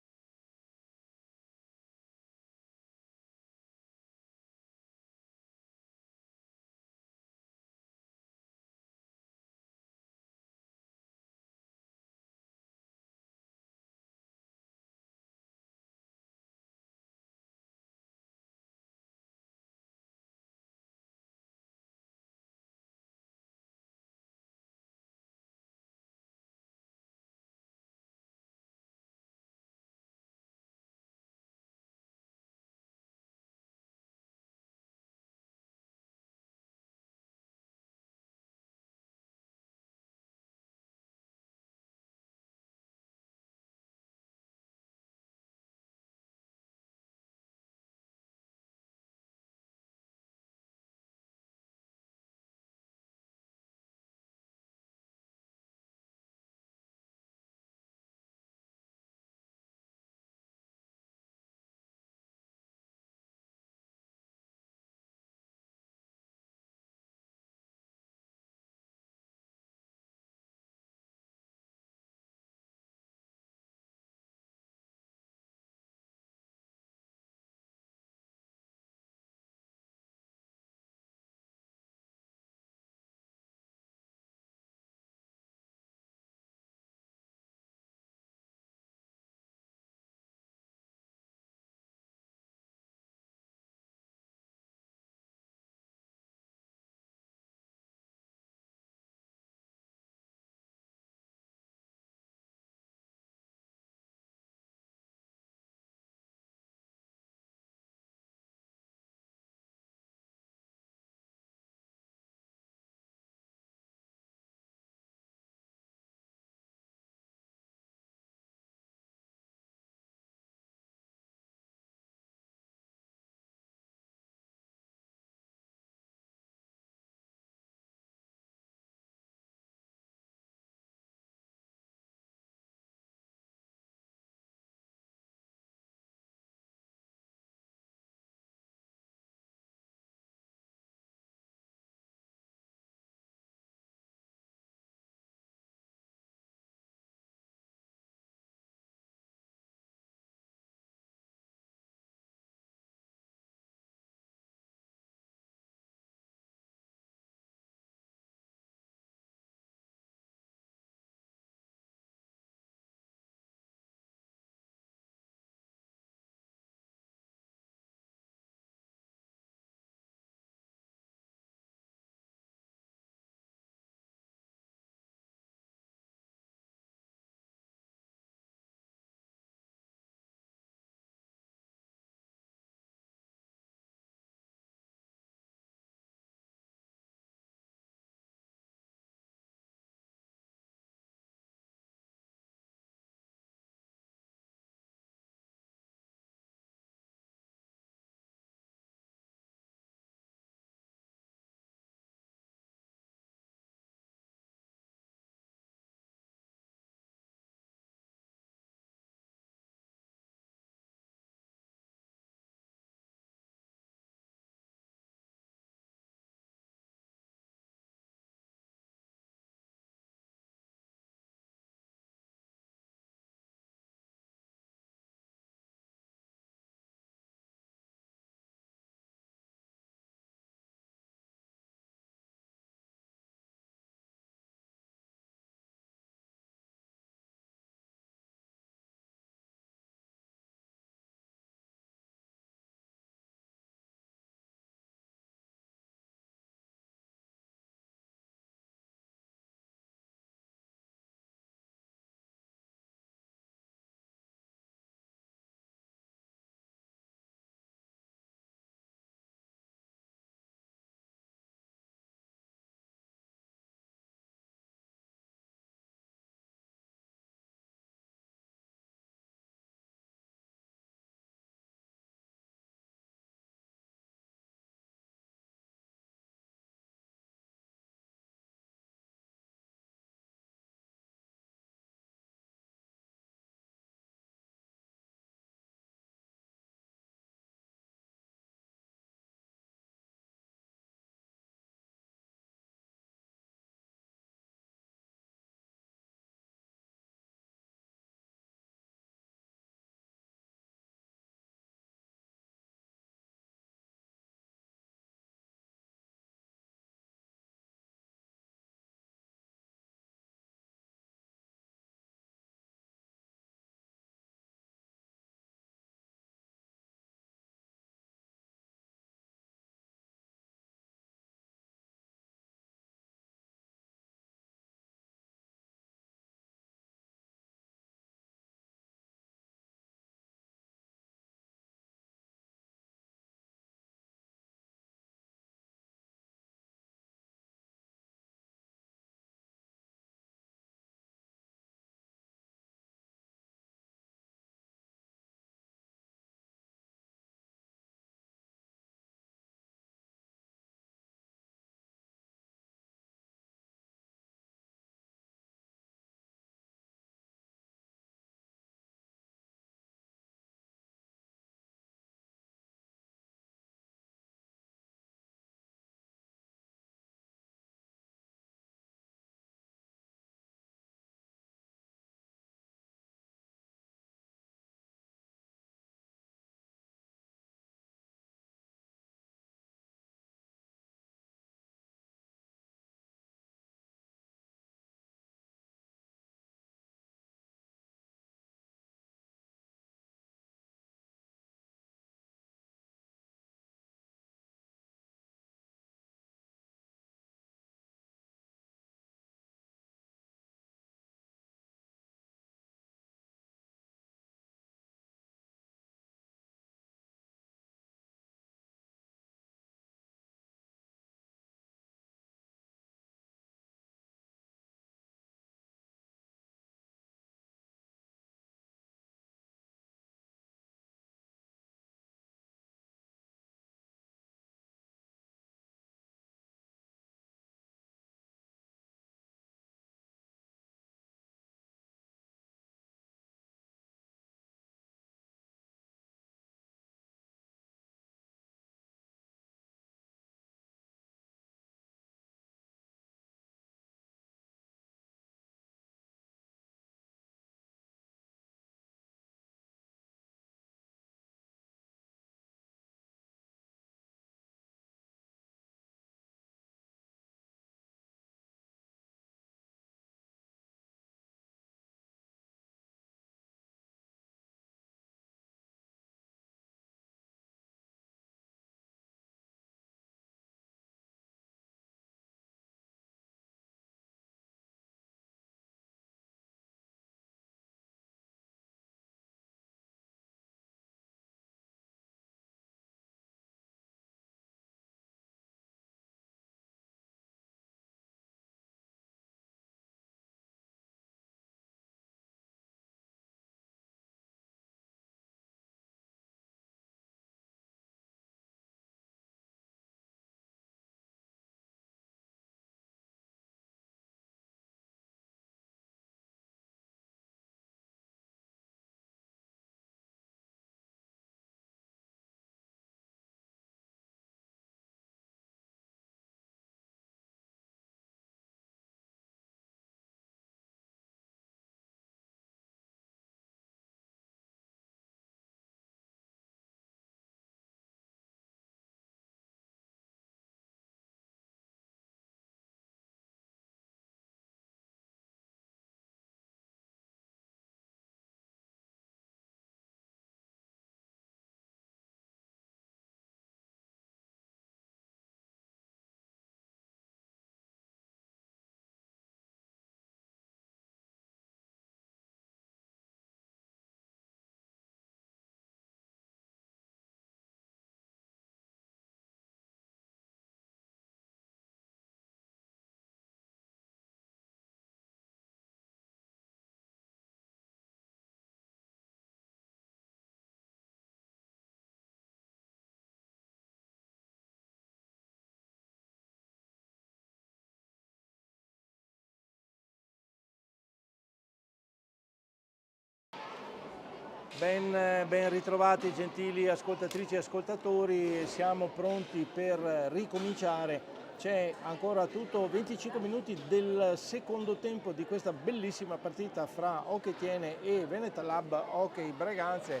[SPEAKER 1] Ben ritrovati gentili ascoltatrici e ascoltatori, siamo pronti per ricominciare. C'è ancora tutto 25 minuti del secondo tempo di questa bellissima partita fra Hockey Thiene e Venetalab Hockey Breganze.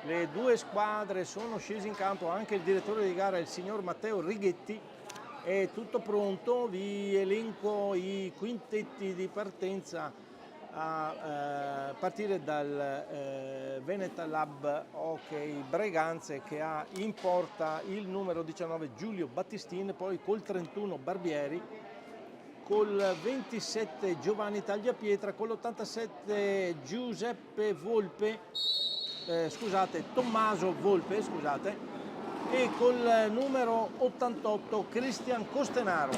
[SPEAKER 1] Le due squadre sono scesi in campo, anche il direttore di gara, il signor Matteo Righetti. È tutto pronto, vi elenco i quintetti di partenza a partire dal Venetalab Hockey Breganze, che ha in porta il numero 19 Giulio Battistin, poi col 31 Barbieri, col 27 Giovanni Tagliapietra, con l'87 Giuseppe Volpe, Tommaso Volpe, e col numero 88 Cristian Costenaro.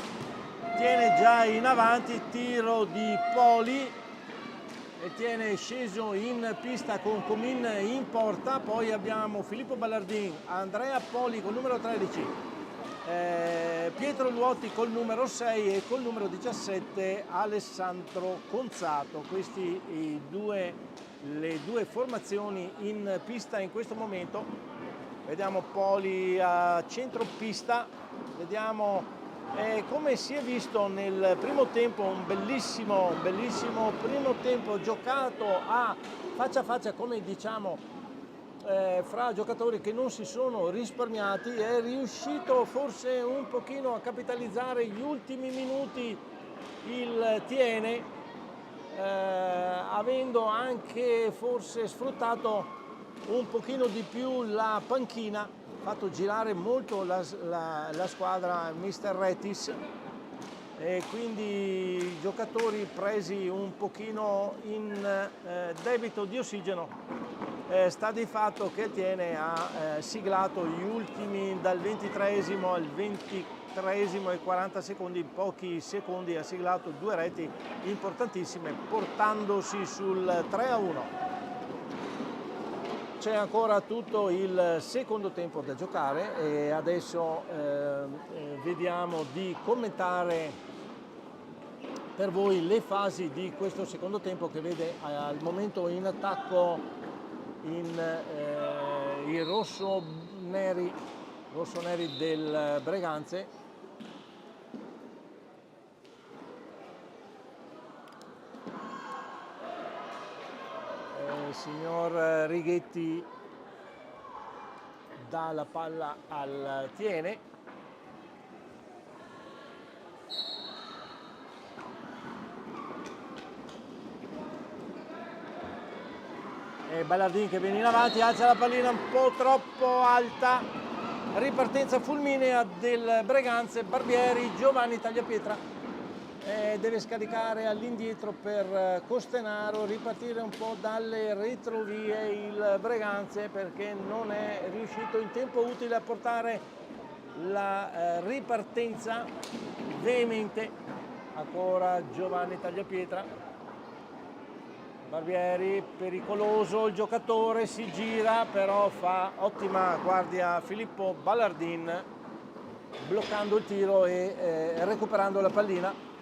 [SPEAKER 1] Tiene già in avanti, tiro di Poli, e Tiene sceso in pista con Comin in porta. Poi abbiamo Filippo Ballardin, Andrea Poli col numero 13, Pietro Luotti col numero 6 e col numero 17 Alessandro Conzato. Questi le due formazioni in pista in questo momento. Vediamo Poli a centro pista, vediamo come si è visto nel primo tempo, un bellissimo primo tempo giocato a faccia, come diciamo, fra giocatori che non si sono risparmiati. È riuscito forse un pochino a capitalizzare gli ultimi minuti il Thiene, avendo anche forse sfruttato un pochino di più la panchina, fatto girare molto la squadra Mister Retis, e quindi i giocatori presi un pochino in debito di ossigeno. Sta di fatto che Thiene ha siglato gli ultimi, dal 23esimo al 23esimo e 40 secondi, in pochi secondi ha siglato due reti importantissime, portandosi sul 3-1. C'è ancora tutto il secondo tempo da giocare e adesso vediamo di commentare per voi le fasi di questo secondo tempo, che vede al momento in attacco i rossoneri del Breganze. Signor Righetti dà la palla al Thiene. Ballardin che viene in avanti, alza la pallina un po' troppo alta, ripartenza fulminea del Breganze. Barbieri, Giovanni Tagliapietra deve scaricare all'indietro per Costenaro, ripartire un po' dalle retrovie il Breganze, perché non è riuscito in tempo utile a portare la ripartenza veemente. Ancora Giovanni Tagliapietra, Barbieri, pericoloso il giocatore, si gira, però fa ottima guardia Filippo Ballardin, bloccando il tiro e recuperando la pallina,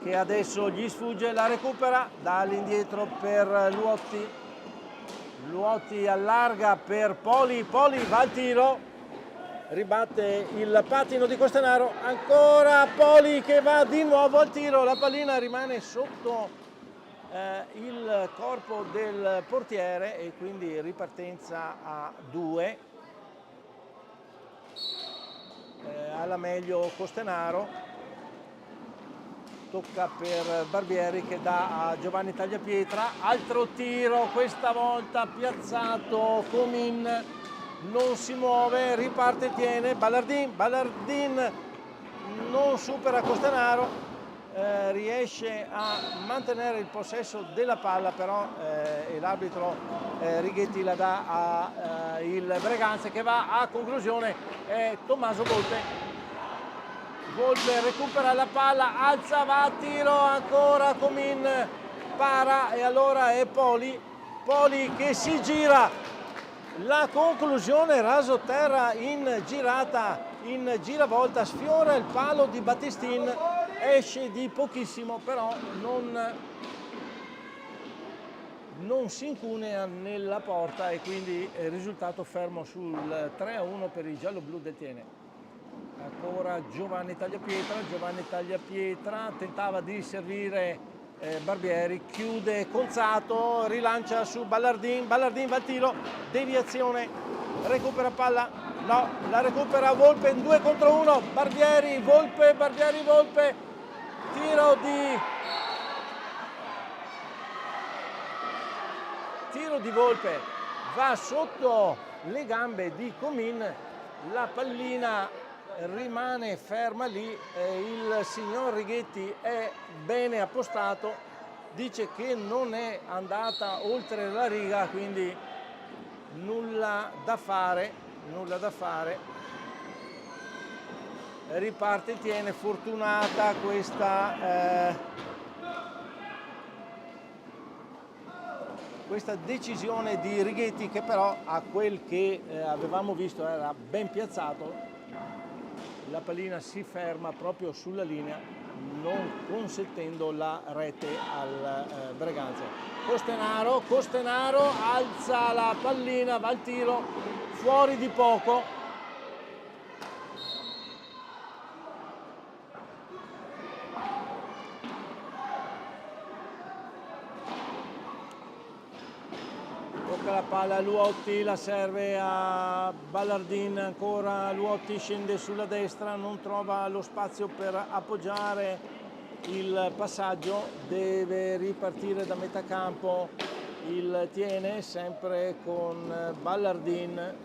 [SPEAKER 1] che adesso gli sfugge. La recupera, dà all'indietro per Luotti, Luotti allarga per Poli, Poli va al tiro, ribatte il pattino di Costenaro, ancora Poli che va di nuovo al tiro, la pallina rimane sotto il corpo del portiere e quindi ripartenza a 2. Alla meglio Costenaro, tocca per Barbieri che dà a Giovanni Tagliapietra, altro tiro, questa volta piazzato, Comin non si muove, riparte Thiene, Ballardin non supera Costenaro, riesce a mantenere il possesso della palla, però l'arbitro Righetti la dà a il Breganze, che va a conclusione. Tommaso Volpe recupera la palla, alza, va a tiro, ancora Comin para, e allora è Poli che si gira, la conclusione raso terra in giravolta, sfiora il palo di Battistin, esce di pochissimo, però non si incunea nella porta e quindi risultato fermo sul 3-1 per i giallo-blu del Tiene. Ancora Giovanni Tagliapietra tentava di servire Barbieri, chiude Conzato, rilancia su Ballardin va al tiro, deviazione, recupera palla, no, la recupera Volpe in 2 contro 1, Barbieri, Volpe, tiro di Volpe, va sotto le gambe di Comin, la pallina rimane ferma lì, il signor Righetti è bene appostato, dice che non è andata oltre la riga, quindi nulla da fare, riparte Tiene, fortunata questa decisione di Righetti, che però a quel che avevamo visto era ben piazzato. La pallina si ferma proprio sulla linea, non consentendo la rete al Breganze. Costenaro alza la pallina, va al tiro, fuori di poco. Tocca la palla a Luotti, la serve a Ballardin, ancora Luotti scende sulla destra, non trova lo spazio per appoggiare il passaggio, deve ripartire da metà campo il Tiene, sempre con Ballardin,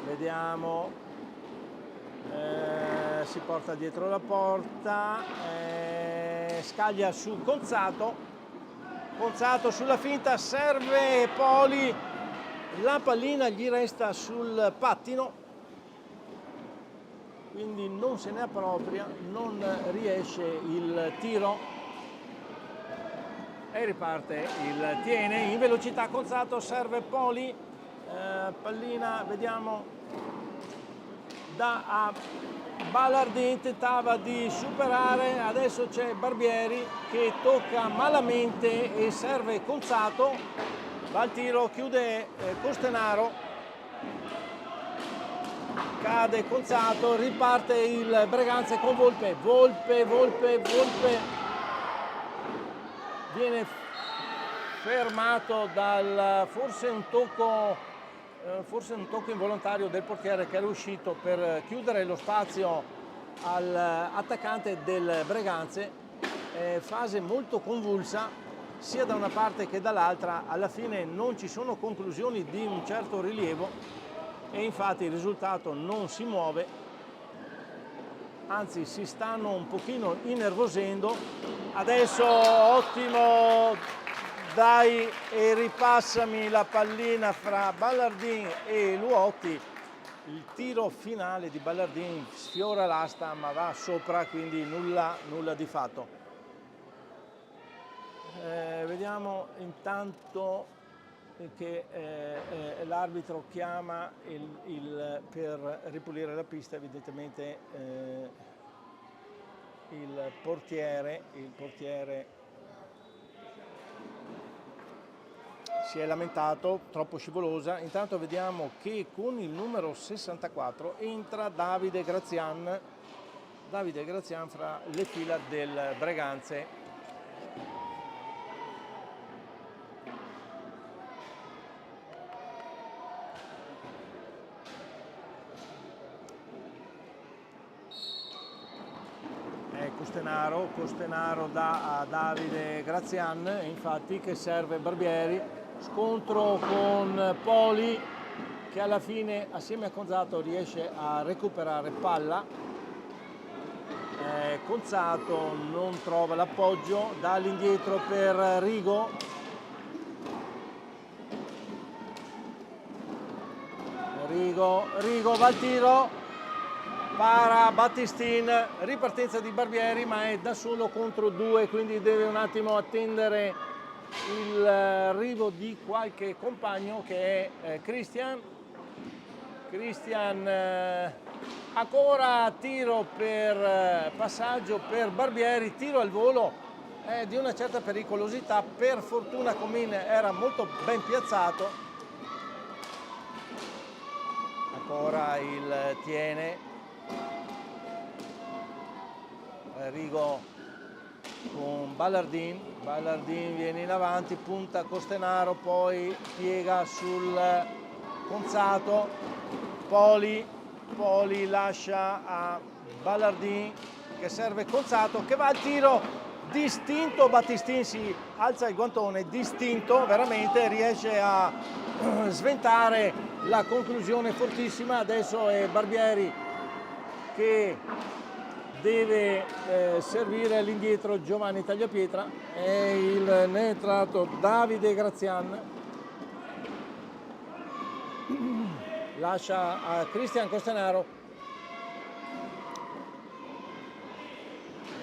[SPEAKER 1] vediamo, si porta dietro la porta, scaglia su Conzato sulla finta, serve Poli, la pallina gli resta sul pattino, quindi non se ne appropria, non riesce il tiro e riparte il Tiene in velocità. Conzato, serve Poli, pallina, vediamo, da a Ballardin, tentava di superare, adesso c'è Barbieri che tocca malamente e serve Conzato, va al tiro, chiude Costenaro, cade Conzato, riparte il Breganze con Volpe, viene fermato dal forse un tocco involontario del portiere, che era uscito per chiudere lo spazio all'attaccante del Breganze. Fase molto convulsa sia da una parte che dall'altra, alla fine non ci sono conclusioni di un certo rilievo e infatti il risultato non si muove, anzi si stanno un pochino innervosendo. Adesso ottimo, dai e ripassami la pallina fra Ballardin e Luotti, il tiro finale di Ballardin sfiora l'asta ma va sopra, quindi nulla di fatto. Vediamo intanto che l'arbitro chiama per ripulire la pista, evidentemente il portiere si è lamentato, troppo scivolosa. Intanto vediamo che con il numero 64 entra Davide Grazian fra le fila del Breganze. Costenaro dà a Davide Grazian, infatti, che serve Barbieri, scontro con Poli che alla fine assieme a Conzato riesce a recuperare palla, Conzato non trova l'appoggio, dà all'indietro per Rigo, va al tiro, para Battistin, ripartenza di Barbieri ma è da solo contro 2, quindi deve un attimo attendere il arrivo di qualche compagno che è Christian, ancora tiro per passaggio per Barbieri, tiro al volo, è di una certa pericolosità. Per fortuna Comin era molto ben piazzato. Ancora il Tiene, Rigo con Ballardin viene in avanti, punta Costenaro, poi piega sul Conzato, Poli lascia a Ballardin che serve Conzato che va al tiro, distinto. Battistin si alza il guantone, distinto veramente, riesce a sventare la conclusione fortissima. Adesso è Barbieri che deve servire all'indietro Giovanni Tagliapietra e il neoentrato Davide Grazian lascia a Cristian Costenaro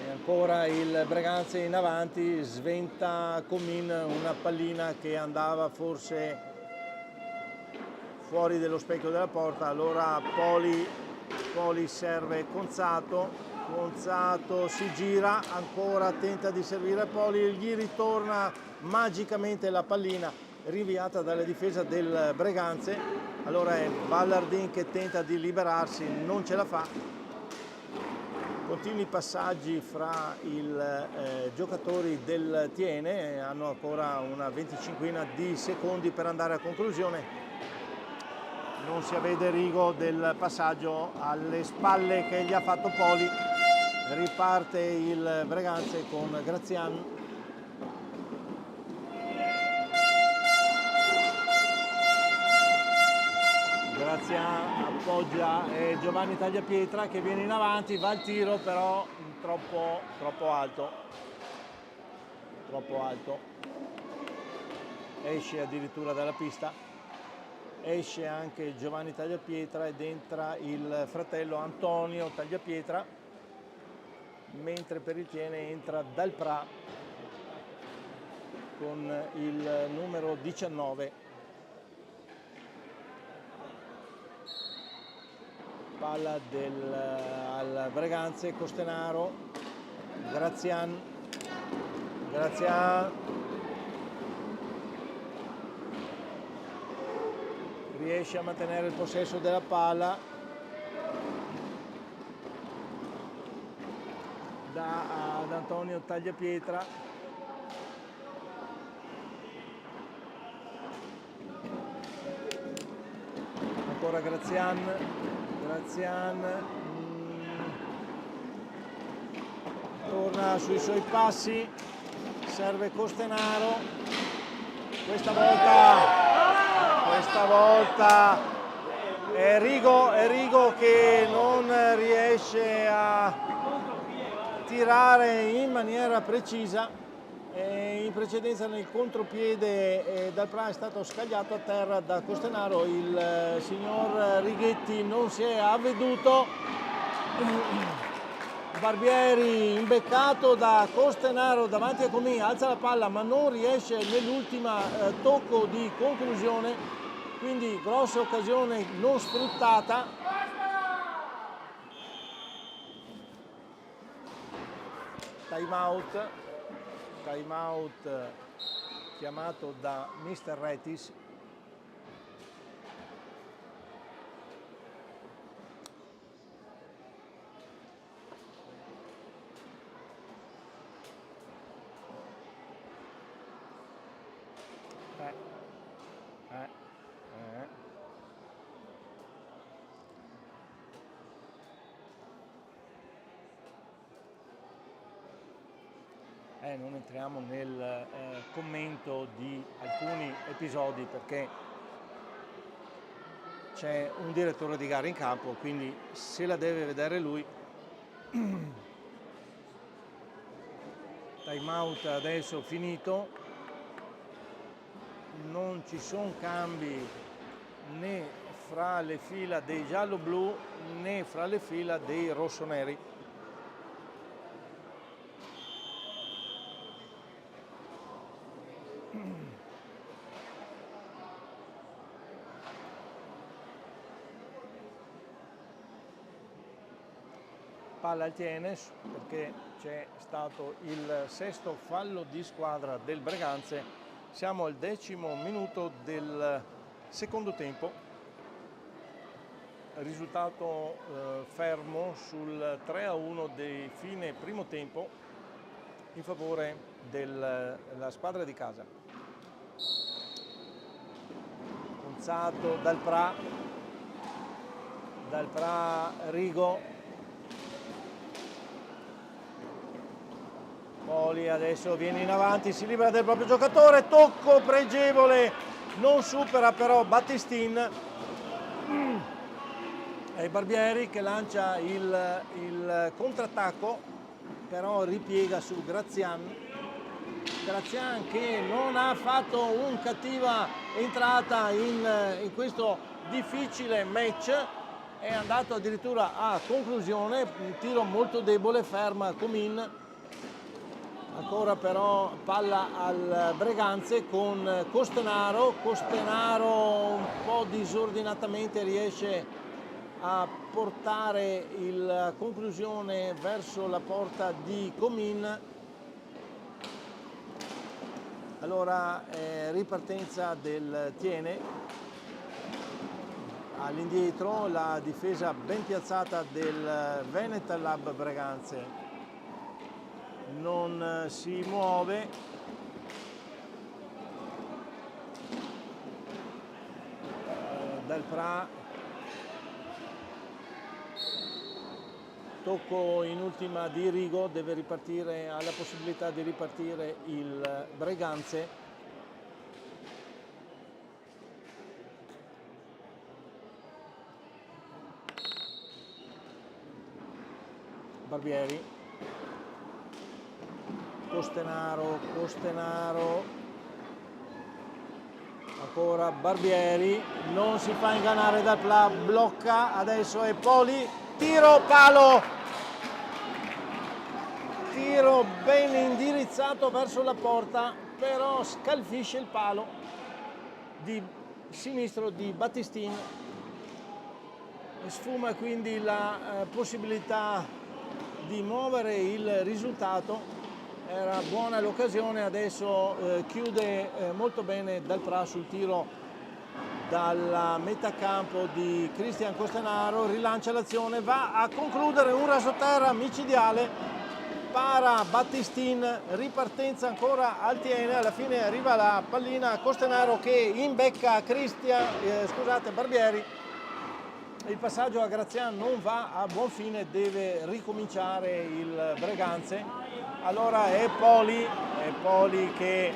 [SPEAKER 1] e ancora il Breganze in avanti, sventa Comin una pallina che andava forse fuori dello specchio della porta. Allora Poli serve Conzato si gira, ancora tenta di servire Poli, gli ritorna magicamente la pallina rinviata dalla difesa del Breganze. Allora è Ballardin che tenta di liberarsi, non ce la fa. Continui passaggi fra i giocatori del Tiene, hanno ancora una 25 di secondi per andare a conclusione. Non si vede Rigo del passaggio alle spalle che gli ha fatto Poli. Riparte il Breganze con Grazian. Grazian appoggia Giovanni Tagliapietra che viene in avanti, va al tiro però troppo alto. Esce addirittura dalla pista. Esce anche Giovanni Tagliapietra ed entra il fratello Antonio Tagliapietra, mentre per il Tiene entra Dalprà con il numero 19. Palla al Breganze, Costenaro, Grazian riesce a mantenere il possesso della palla, ad Antonio Tagliapietra, ancora Grazian torna sui suoi passi, serve Costenaro, questa volta è Rigo che non riesce a tirare in maniera precisa. In precedenza nel contropiede Dalprà è stato scagliato a terra da Costenaro, il signor Righetti non si è avveduto. Barbieri imbeccato da Costenaro davanti a Comin, alza la palla ma non riesce nell'ultima tocco di conclusione, quindi grossa occasione non sfruttata. Time out chiamato da Mr. Retis. Non entriamo nel commento di alcuni episodi perché c'è un direttore di gara in campo, quindi se la deve vedere lui. Time out adesso finito, non ci sono cambi né fra le fila dei giallo-blu né fra le fila dei rossoneri. palla al Tiene perché c'è stato il sesto fallo di squadra del Breganze. Siamo al 10° minuto del secondo tempo, risultato fermo sul 3-1 di fine primo tempo in favore della squadra di casa. Conzato dal Pra Rigo, Poli adesso viene in avanti, si libera del proprio giocatore, tocco pregevole, non supera però Battistin. È Barbieri che lancia il contrattacco, però ripiega su Grazian che non ha fatto un cattiva entrata in questo difficile match, è andato addirittura a conclusione, un tiro molto debole, ferma Comin. Ancora però palla al Breganze con Costenaro un po' disordinatamente riesce a portare la conclusione verso la porta di Comin. Allora ripartenza del Tiene, all'indietro la difesa ben piazzata del Venetal Lab Breganze non si muove. Dal Pra, tocco in ultima di Rigo, deve ripartire, ha la possibilità di ripartire il Breganze. Barbieri, Costenaro, ancora Barbieri, non si fa ingannare dal Pla, blocca, adesso è Poli, tiro palo, tiro ben indirizzato verso la porta, però scalfisce il palo di sinistro di Battistin, sfuma quindi la possibilità di muovere il risultato. Era buona l'occasione, adesso chiude molto bene Dal Pra sul tiro dalla metà campo di Cristian Costenaro, rilancia l'azione, va a concludere un rasoterra micidiale, para Battistin, ripartenza ancora al Tiene, alla fine arriva la pallina a Costenaro che imbecca Barbieri. Il passaggio a Grazian non va a buon fine, deve ricominciare il Breganze. Allora è Poli che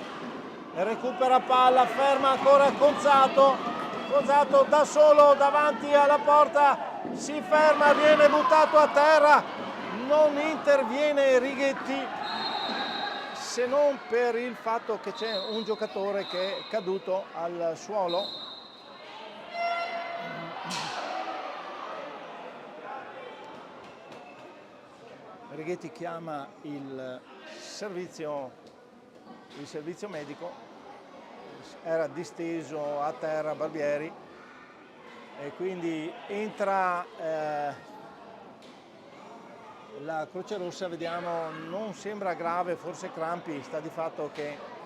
[SPEAKER 1] recupera palla, ferma ancora Conzato da solo davanti alla porta, si ferma, viene buttato a terra, non interviene Righetti se non per il fatto che c'è un giocatore che è caduto al suolo. Righetti chiama il servizio medico, era disteso a terra Barbieri e quindi entra la Croce Rossa, vediamo, non sembra grave, forse crampi, sta di fatto che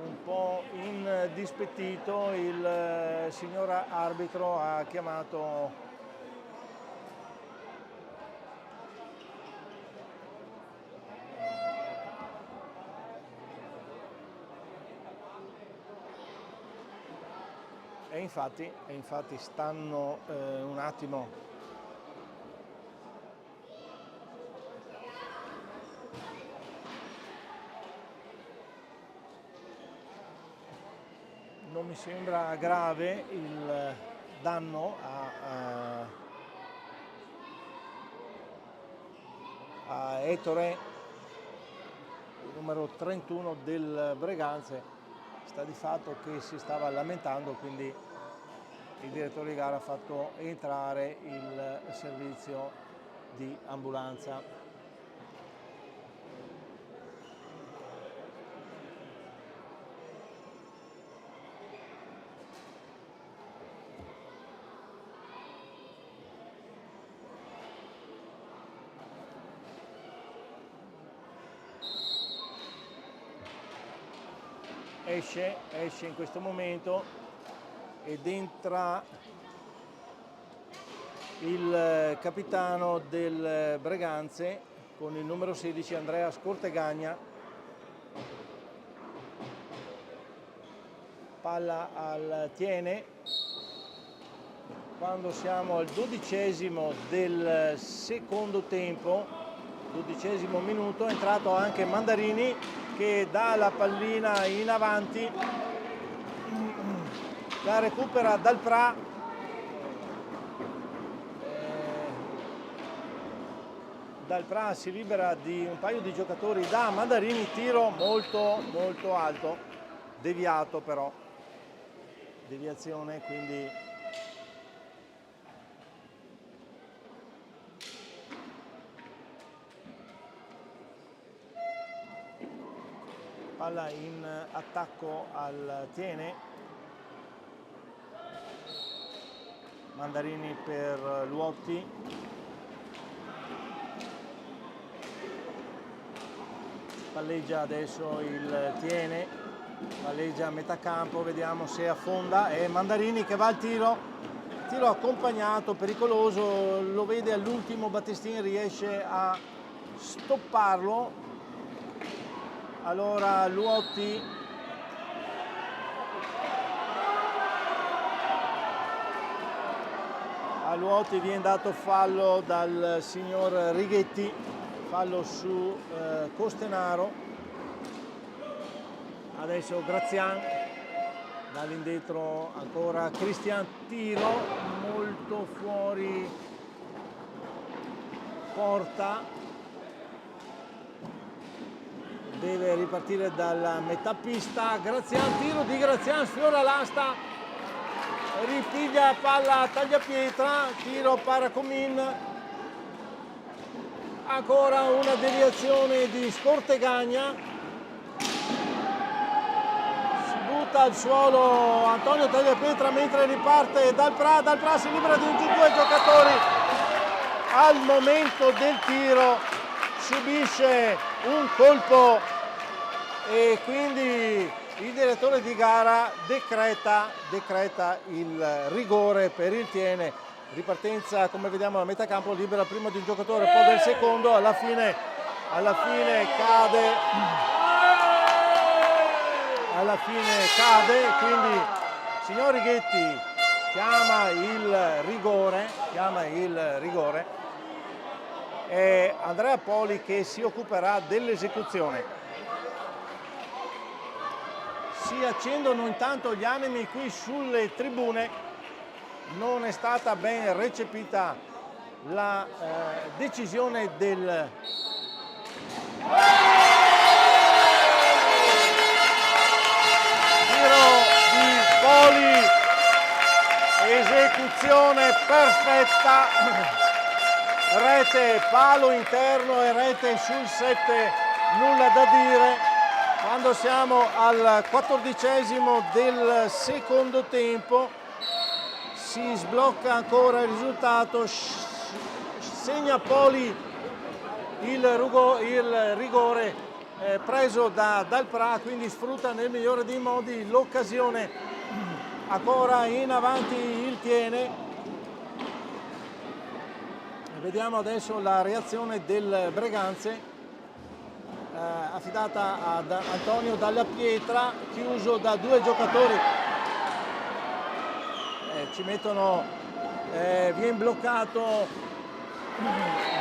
[SPEAKER 1] un po' indispettito il signor arbitro ha chiamato e infatti stanno un attimo non mi sembra grave il danno a Ettore, numero 31 del Breganze. Sta di fatto che si stava lamentando, quindi il direttore di gara ha fatto entrare il servizio di ambulanza. esce in questo momento ed entra il capitano del Breganze con il numero 16 Andrea Scortegagna. Palla al Tiene. Quando siamo al 12° del secondo tempo, 12° minuto, è entrato anche Mandarini che dà la pallina in avanti, la recupera Dal Pra, Dal Pra si libera di un paio di giocatori da Mandarini, tiro molto alto, deviato però, deviazione, quindi palla in attacco al Tiene, Mandarini per Luotti, palleggia adesso il Tiene, palleggia a metà campo, vediamo se affonda, e Mandarini che va al tiro accompagnato, pericoloso, lo vede all'ultimo Battistini, riesce a stopparlo. Allora Luotti a Luotti viene dato fallo dal signor Righetti, fallo su Costenaro. Adesso Grazian, dall'indietro ancora Cristian, tiro molto fuori porta, deve ripartire dalla metà pista. Grazian, tiro di Grazian, sfiora l'asta, ripiglia palla tagliapietra, tiro Paracomin, ancora una deviazione di Scortegagna, si butta al suolo Antonio Tagliapietra mentre riparte Dal Pra si libera di due giocatori al momento del tiro, subisce un colpo e quindi il direttore di gara decreta il rigore per il Tiene. Ripartenza, come vediamo, a metà campo, libera prima di un giocatore, poi del secondo, alla fine cade, quindi signor Righetti chiama il rigore, è Andrea Poli che si occuperà dell'esecuzione. Si accendono intanto gli animi qui sulle tribune, non è stata ben recepita la decisione del tiro di Poli, esecuzione perfetta, rete palo interno e rete sul 7, nulla da dire. Quando siamo al 14° del secondo tempo si sblocca ancora il risultato, segna Poli il rigore preso da Dal Pra, quindi sfrutta nel migliore dei modi l'occasione. Ancora in avanti il Tiene, vediamo adesso la reazione del Breganze, affidata ad Antonio Dalla Pietra, chiuso da due giocatori, ci mettono, viene bloccato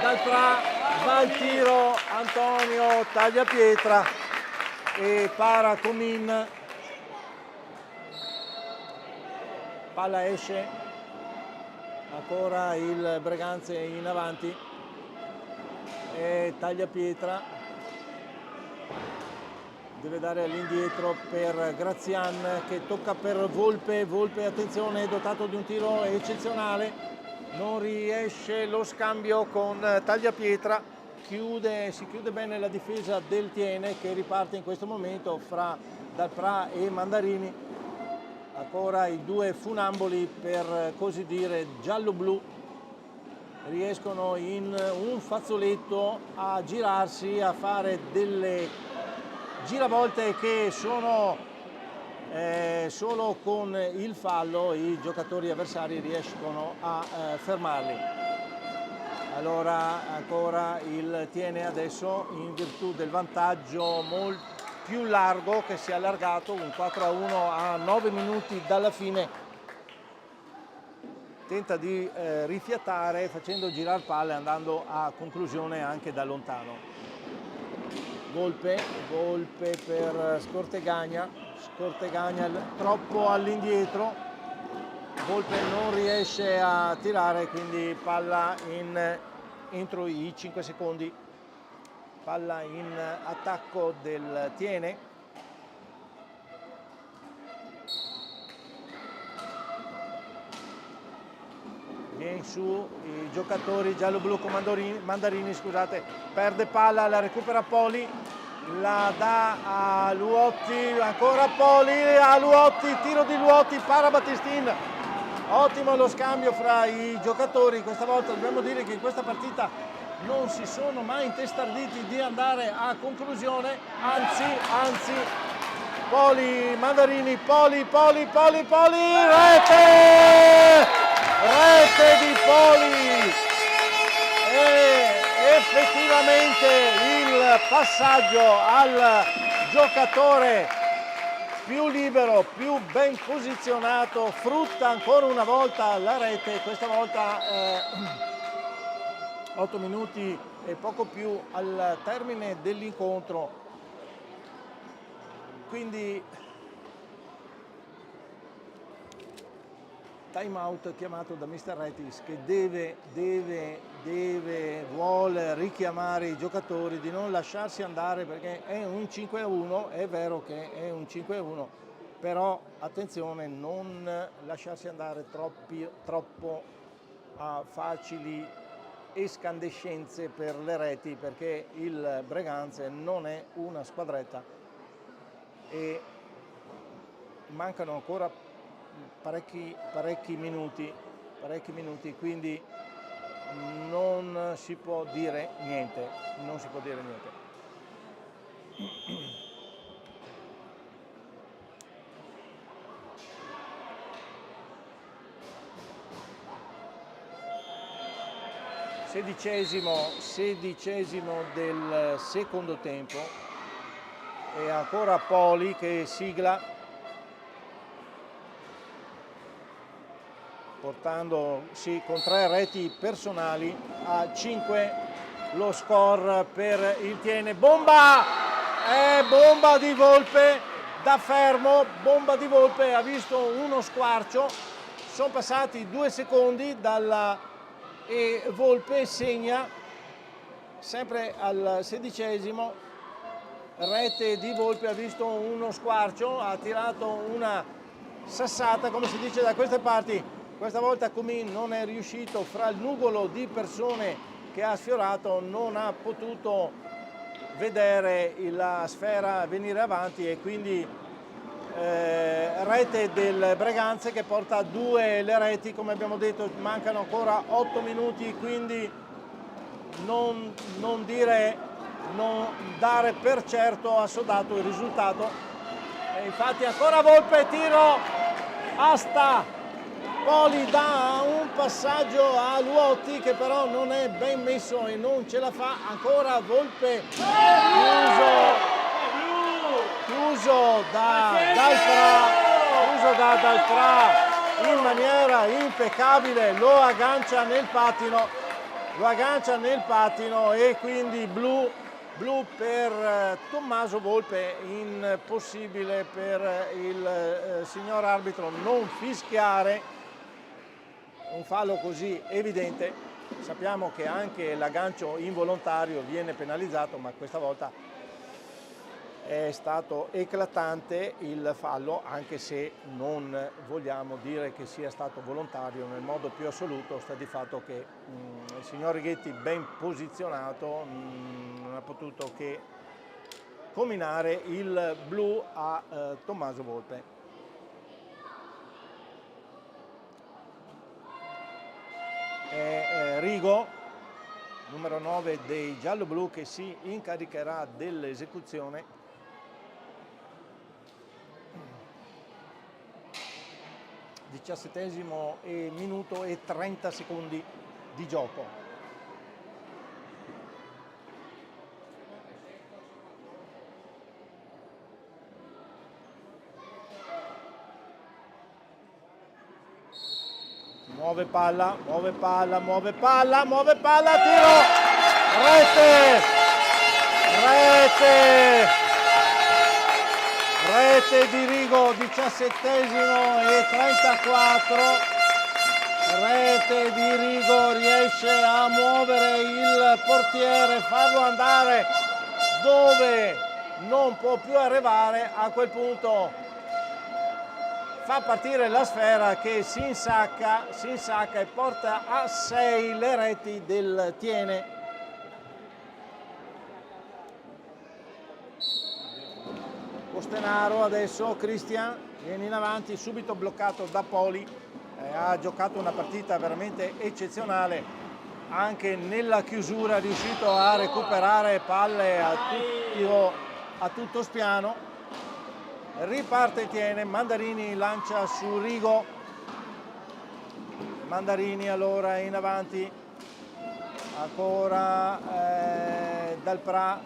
[SPEAKER 1] Dal Pra, va al tiro Antonio Tagliapietra e Paracomin, palla esce, ancora il Breganze in avanti e Tagliapietra deve dare all'indietro per Grazian che tocca per Volpe, attenzione, dotato di un tiro eccezionale, non riesce lo scambio con Tagliapietra, si chiude bene la difesa del Tiene che riparte in questo momento fra Dal Pra e Mandarini, ancora i due funamboli per così dire giallo-blu riescono in un fazzoletto a girarsi, a fare delle giravolte che sono solo con il fallo i giocatori avversari riescono a fermarli. Allora ancora il Tiene adesso, in virtù del vantaggio molto più largo che si è allargato, un 4-1 a 9 minuti dalla fine, tenta di rifiatare facendo girare palle, andando a conclusione anche da lontano. Volpe per Scortegagna troppo all'indietro, Volpe non riesce a tirare, quindi palla entro i 5 secondi, palla in attacco del Tiene. Viene su i giocatori giallo-blu con Mandarini, scusate, perde palla, la recupera Poli, la dà a Luotti, ancora Poli, a Luotti, tiro di Luotti, para Battistini. Ottimo lo scambio fra i giocatori, questa volta dobbiamo dire che in questa partita non si sono mai intestarditi di andare a conclusione, anzi, Poli, Mandarini, Poli, rete di Poli, e effettivamente il passaggio al giocatore più libero, più ben posizionato, frutta ancora una volta la rete, questa volta 8 minuti e poco più al termine dell'incontro. Quindi time out chiamato da Mr. Retis, che vuole richiamare i giocatori di non lasciarsi andare, perché è un 5-1, è vero che è un 5-1, però attenzione, non lasciarsi andare troppo a facili escandescenze per le reti, perché il Breganze non è una squadretta e mancano ancora parecchi minuti, quindi non si può dire niente, Sedicesimo del secondo tempo e ancora Poli che sigla, portando con 3 reti personali a 5 lo score per il Tiene. Bomba di Volpe da fermo, bomba di Volpe, ha visto uno squarcio, sono passati 2 secondi e Volpe segna sempre al 16esimo, rete di Volpe, ha visto uno squarcio, ha tirato una sassata, come si dice da queste parti. Questa volta Comin non è riuscito, fra il nugolo di persone che ha sfiorato, non ha potuto vedere la sfera venire avanti e quindi rete del Breganze che porta a 2 le reti, come abbiamo detto mancano ancora 8 minuti, quindi non dare per certo assodato il risultato. E infatti ancora Volpe, tiro, asta, Poli dà un passaggio a Luotti che però non è ben messo e non ce la fa, ancora Volpe chiuso da Dalfra in maniera impeccabile, lo aggancia nel pattino e quindi blu per Tommaso Volpe, impossibile per il signor arbitro non fischiare un fallo così evidente. Sappiamo che anche l'aggancio involontario viene penalizzato, ma questa volta è stato eclatante il fallo, anche se non vogliamo dire che sia stato volontario nel modo più assoluto. Sta di fatto che il signor Righetti, ben posizionato, non ha potuto che combinare il blu a Tommaso Volpe. Rigo, numero 9 dei giallo-blu, che si incaricherà dell'esecuzione. 17° minuto e 30 secondi di gioco. Muove palla, tiro, rete di Rigo, 17° e 34, rete di Rigo, riesce a muovere il portiere, farlo andare dove non può più arrivare. A quel punto fa partire la sfera che si insacca e porta a 6 le reti del Tiene. Costenaro adesso, Cristian viene in avanti, subito bloccato da Poli, ha giocato una partita veramente eccezionale, anche nella chiusura è riuscito a recuperare palle a tutto spiano. Riparte Tiene, Mandarini lancia su Rigo, Mandarini allora in avanti, ancora Dal Pra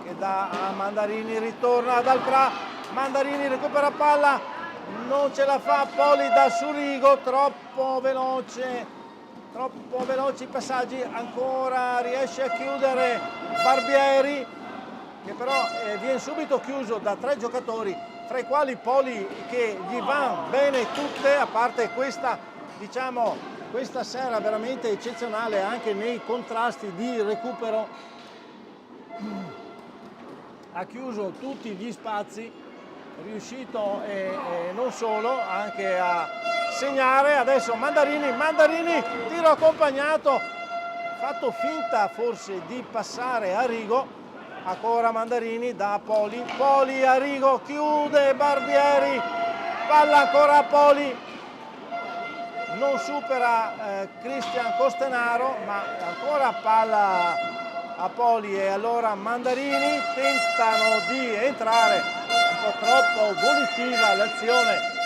[SPEAKER 1] che dà a Mandarini, ritorna Dal Pra, Mandarini recupera palla, non ce la fa, Poli da su Rigo, troppo veloci i passaggi, ancora riesce a chiudere Barbieri, che però viene subito chiuso da 3 giocatori, fra i quali Poli, che gli va bene tutte, a parte questa, diciamo, questa sera veramente eccezionale anche nei contrasti di recupero, ha chiuso tutti gli spazi, riuscito e non solo, anche a segnare. Adesso Mandarini, tiro accompagnato, fatto finta forse di passare a Rigo. Ancora Mandarini da Poli, a Rigo, chiude Barbieri, palla ancora a Poli, non supera Cristian Costenaro, ma ancora palla a Poli e allora Mandarini tentano di entrare, un po' troppo volitiva l'azione.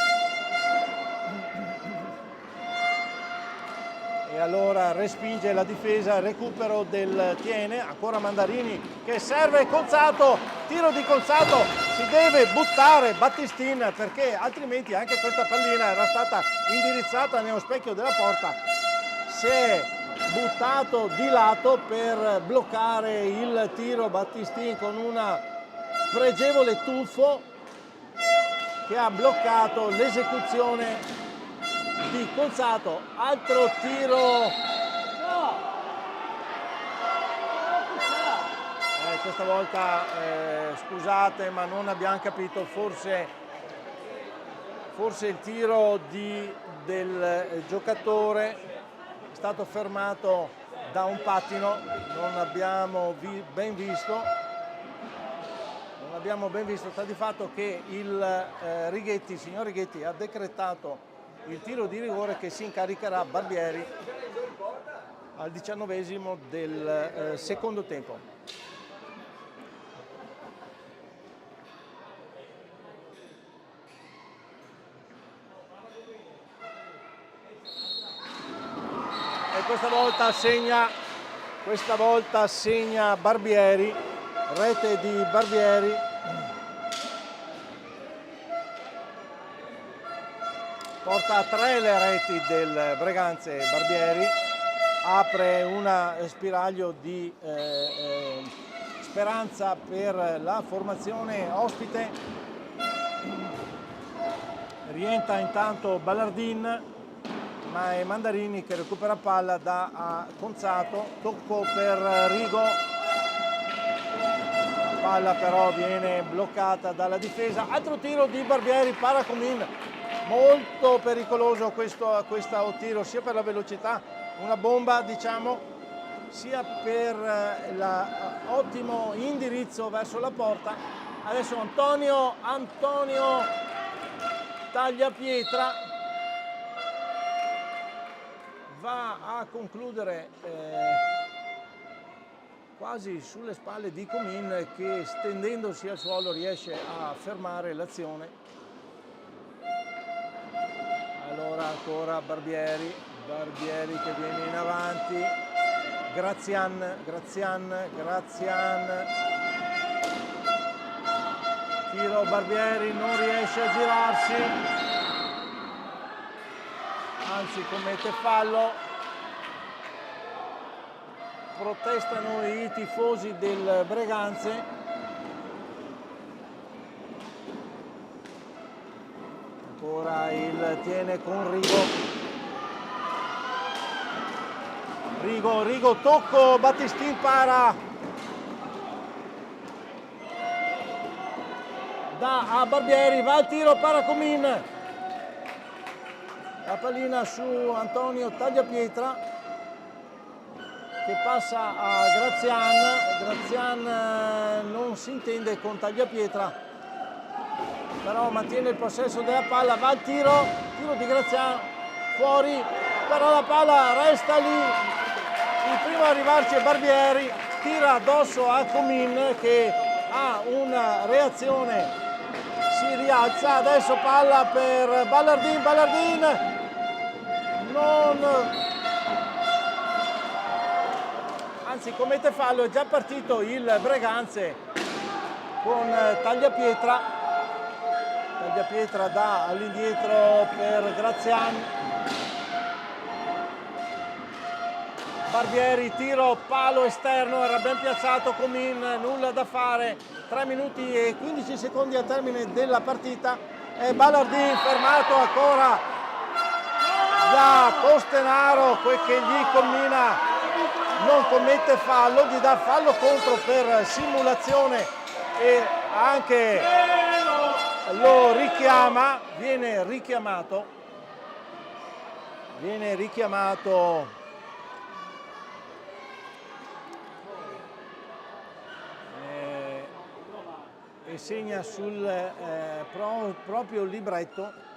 [SPEAKER 1] E allora respinge la difesa, recupero del Tiene, ancora Mandarini che serve Conzato, tiro di Conzato, si deve buttare Battistin perché altrimenti anche questa pallina era stata indirizzata nello specchio della porta, si è buttato di lato per bloccare il tiro Battistin con un pregevole tuffo che ha bloccato l'esecuzione di Conzato. Altro tiro, questa volta scusate ma non abbiamo capito, forse il tiro del giocatore è stato fermato da un pattino, non abbiamo ben visto, sta di fatto che il signor Righetti ha decretato il tiro di rigore che si incaricherà Barbieri al 19° del secondo tempo. E questa volta segna Barbieri, rete di Barbieri. Porta a 3 le reti del Breganze Barbieri, apre un spiraglio di speranza per la formazione ospite. Rientra intanto Ballardin, ma è Mandarini che recupera palla da Conzato, tocco per Rigo, la palla però viene bloccata dalla difesa, altro tiro di Barbieri, Paracomin. Molto pericoloso questo tiro, sia per la velocità, una bomba diciamo, sia per l'ottimo indirizzo verso la porta. Adesso Antonio Tagliapietra va a concludere quasi sulle spalle di Comin, che stendendosi al suolo riesce a fermare l'azione. ancora Barbieri che viene in avanti, Grazian, tiro Barbieri, non riesce a girarsi, anzi commette fallo, protestano i tifosi del Breganze. Ancora il tiene con Rigo, tocco, Battistin para, dà a Barbieri, va al tiro, para Comin, la pallina su Antonio Tagliapietra che passa a Grazian non si intende con Tagliapietra, però mantiene il possesso della palla, va al tiro di Grazian, fuori, però la palla resta lì, il primo a arrivarci è Barbieri, tira addosso a Comin che ha una reazione, si rialza, adesso palla per Ballardin, anzi commette fallo, è già partito il Breganze con Tagliapietra dà all'indietro per Grazian, Barbieri, tiro, palo esterno, era ben piazzato Comin, nulla da fare, 3 minuti e 15 secondi al termine della partita, e Ballardin fermato ancora da Costenaro, quel che gli commina, non commette fallo, gli dà fallo contro per simulazione e anche lo richiama, viene richiamato e segna sul proprio libretto.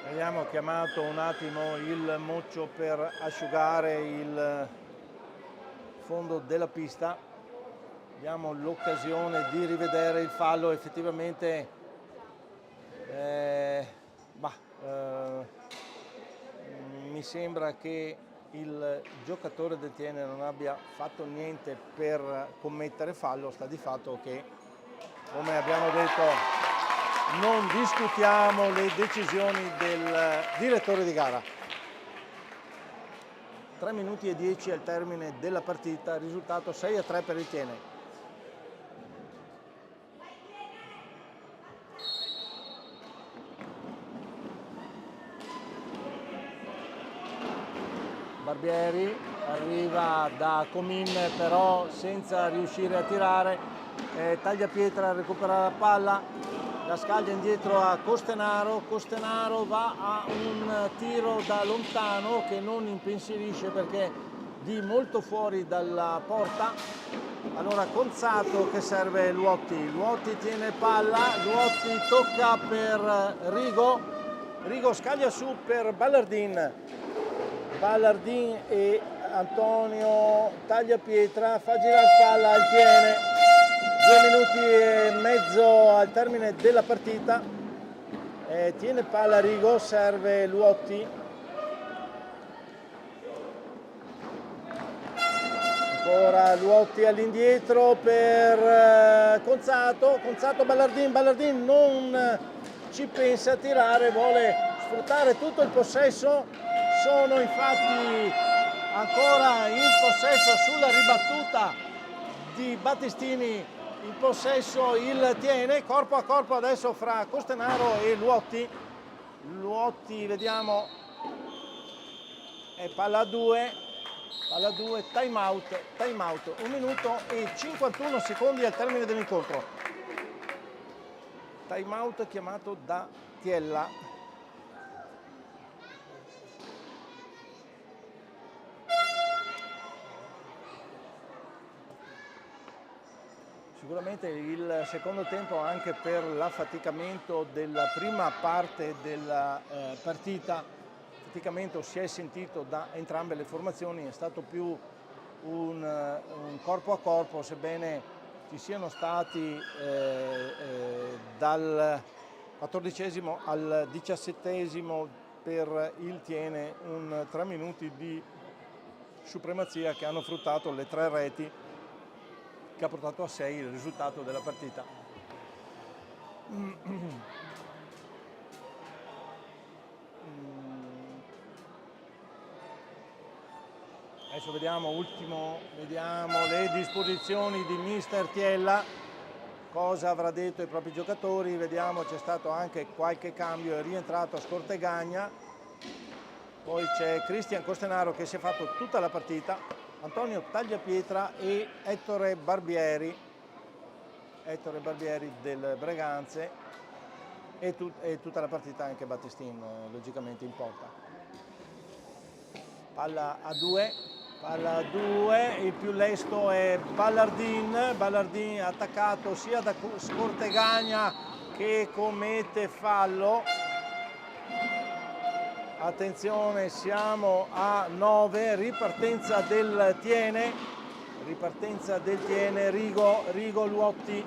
[SPEAKER 1] Abbiamo chiamato un attimo il Moccio per asciugare il fondo della pista. Abbiamo l'occasione di rivedere il fallo, effettivamente mi sembra che il giocatore del Tiene non abbia fatto niente per commettere fallo, sta di fatto che, come abbiamo detto, non discutiamo le decisioni del direttore di gara. 3 minuti e 10 al termine della partita, risultato 6-3 per il Tiene. Barbieri arriva da Comin però senza riuscire a tirare, Tagliapietra recupera la palla, la scaglia indietro a Costenaro va a un tiro da lontano che non impensierisce perché di molto fuori dalla porta. Allora Conzato che serve Luotti tiene palla, Luotti tocca per Rigo scaglia su per Ballardin e Antonio Tagliapietra fa girare palla al Tiene. 2 minuti e mezzo al termine della partita, tiene palla Rigo, serve Luotti, ancora Luotti all'indietro per Conzato, Ballardin non ci pensa a tirare, vuole sfruttare tutto il possesso, sono infatti ancora in possesso sulla ribattuta di Battistini. In possesso il Tiene, corpo a corpo adesso fra Costenaro e Luotti, vediamo, è palla 2, time out, 1 minuto e 51 secondi al termine dell'incontro, time out chiamato da Tiella. Sicuramente il secondo tempo, anche per l'affaticamento della prima parte della partita, l'affaticamento si è sentito da entrambe le formazioni, è stato più un corpo a corpo, sebbene ci siano stati dal 14° al 17° per il Tiene 3 minuti di supremazia che hanno fruttato le 3 reti che ha portato a 6 il risultato della partita. Adesso vediamo le disposizioni di mister Tiella, cosa avrà detto ai propri giocatori. Vediamo, c'è stato anche qualche cambio, è rientrato Scortegagna, poi c'è Cristian Costenaro che si è fatto tutta la partita, Antonio Tagliapietra e Ettore Barbieri del Breganze, e tutta la partita anche Battestin logicamente in porta. Palla a 2, il più lesto è Ballardin attaccato sia da Scortegagna che commette fallo. Attenzione, siamo a 9, ripartenza del Tiene, Rigo Luotti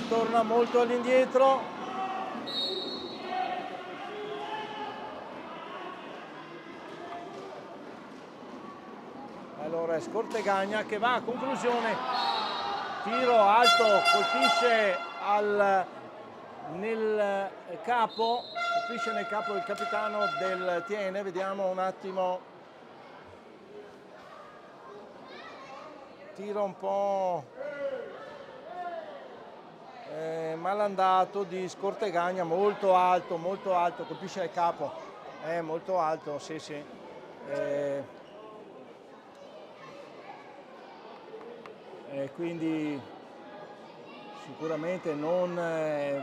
[SPEAKER 1] torna molto all'indietro. Allora è Scortegagna che va a conclusione, tiro alto, colpisce nel capo il capitano del Tiene. Vediamo un attimo, tiro un po' malandato di Scortegagna, molto alto, colpisce il capo, molto alto, sì. Quindi sicuramente non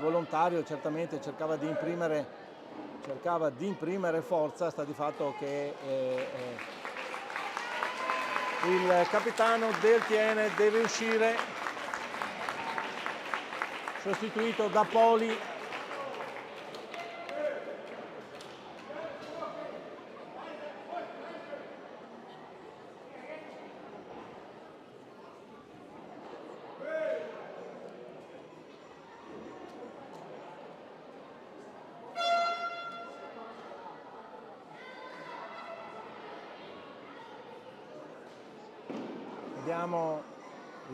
[SPEAKER 1] volontario, certamente cercava di imprimere forza. Sta di fatto che il capitano del Tiene deve uscire, sostituito da Poli. Vediamo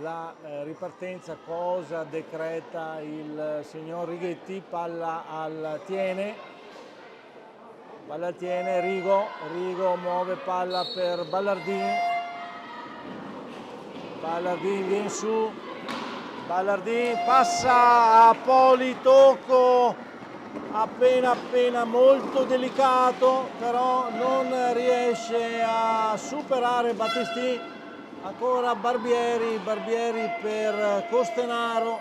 [SPEAKER 1] la ripartenza, cosa decreta il signor Righetti. Palla al Tiene, Rigo muove palla per Ballardin viene su, passa a Poli, tocco appena molto delicato, però non riesce a superare Battestin. Ancora Barbieri per Costenaro,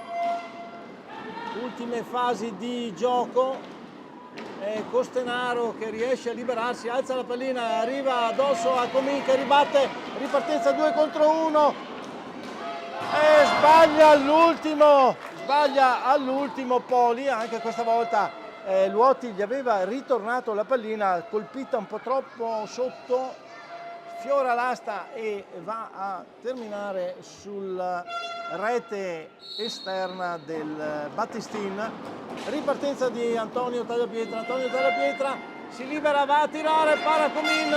[SPEAKER 1] ultime fasi di gioco, Costenaro che riesce a liberarsi, alza la pallina, arriva addosso a Comin che ribatte, ripartenza 2 contro 1 e sbaglia all'ultimo Poli. Anche questa volta Luotti gli aveva ritornato la pallina, colpita un po' troppo sotto, fiora l'asta e va a terminare sulla rete esterna del Battestin. Ripartenza di Antonio Tagliapietra, si libera, va a tirare, para Comin,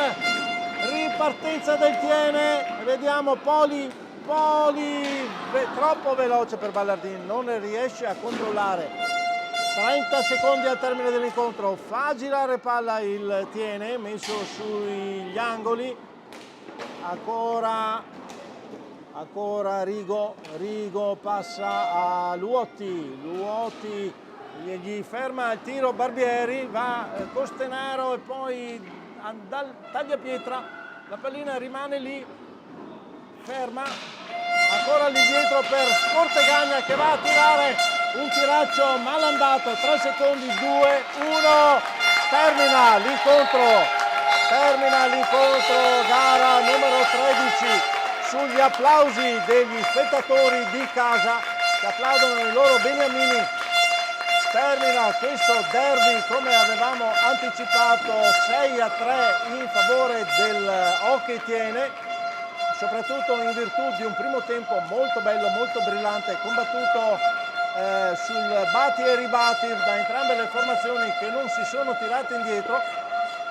[SPEAKER 1] ripartenza del Tiene, vediamo Poli troppo veloce per Ballardin, non riesce a controllare. 30 secondi al termine dell'incontro, fa girare palla il Tiene, messo sugli angoli. Ancora Rigo passa a Luotti gli ferma il tiro Barbieri, va Costenaro e poi dal Tagliapietra, la pallina rimane lì ferma, ancora lì dietro per Scortegagna che va a tirare un tiraccio malandato, 3 secondi, 2, 1, termina l'incontro, gara numero 13 sugli applausi degli spettatori di casa che applaudono i loro beniamini. Termina questo derby, come avevamo anticipato, 6-3 in favore del Hockey Tiene, soprattutto in virtù di un primo tempo molto bello, molto brillante, combattuto sul batti e ribatti da entrambe le formazioni che non si sono tirate indietro.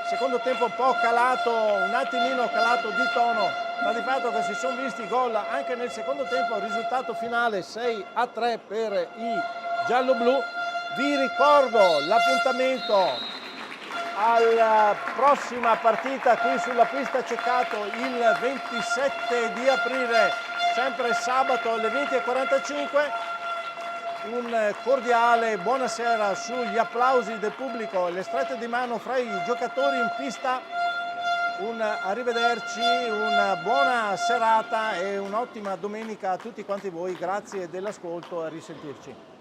[SPEAKER 1] Secondo tempo un po' calato, un attimino calato di tono, ma di fatto che si sono visti gol anche nel secondo tempo. Risultato finale 6-3 per i giallo-blu. Vi ricordo l'appuntamento alla prossima partita qui sulla pista Ceccato il 27 di aprile, sempre sabato alle 20:45. Un cordiale buonasera sugli applausi del pubblico e le strette di mano fra i giocatori in pista. Un arrivederci, una buona serata e un'ottima domenica a tutti quanti voi. Grazie dell'ascolto e a risentirci.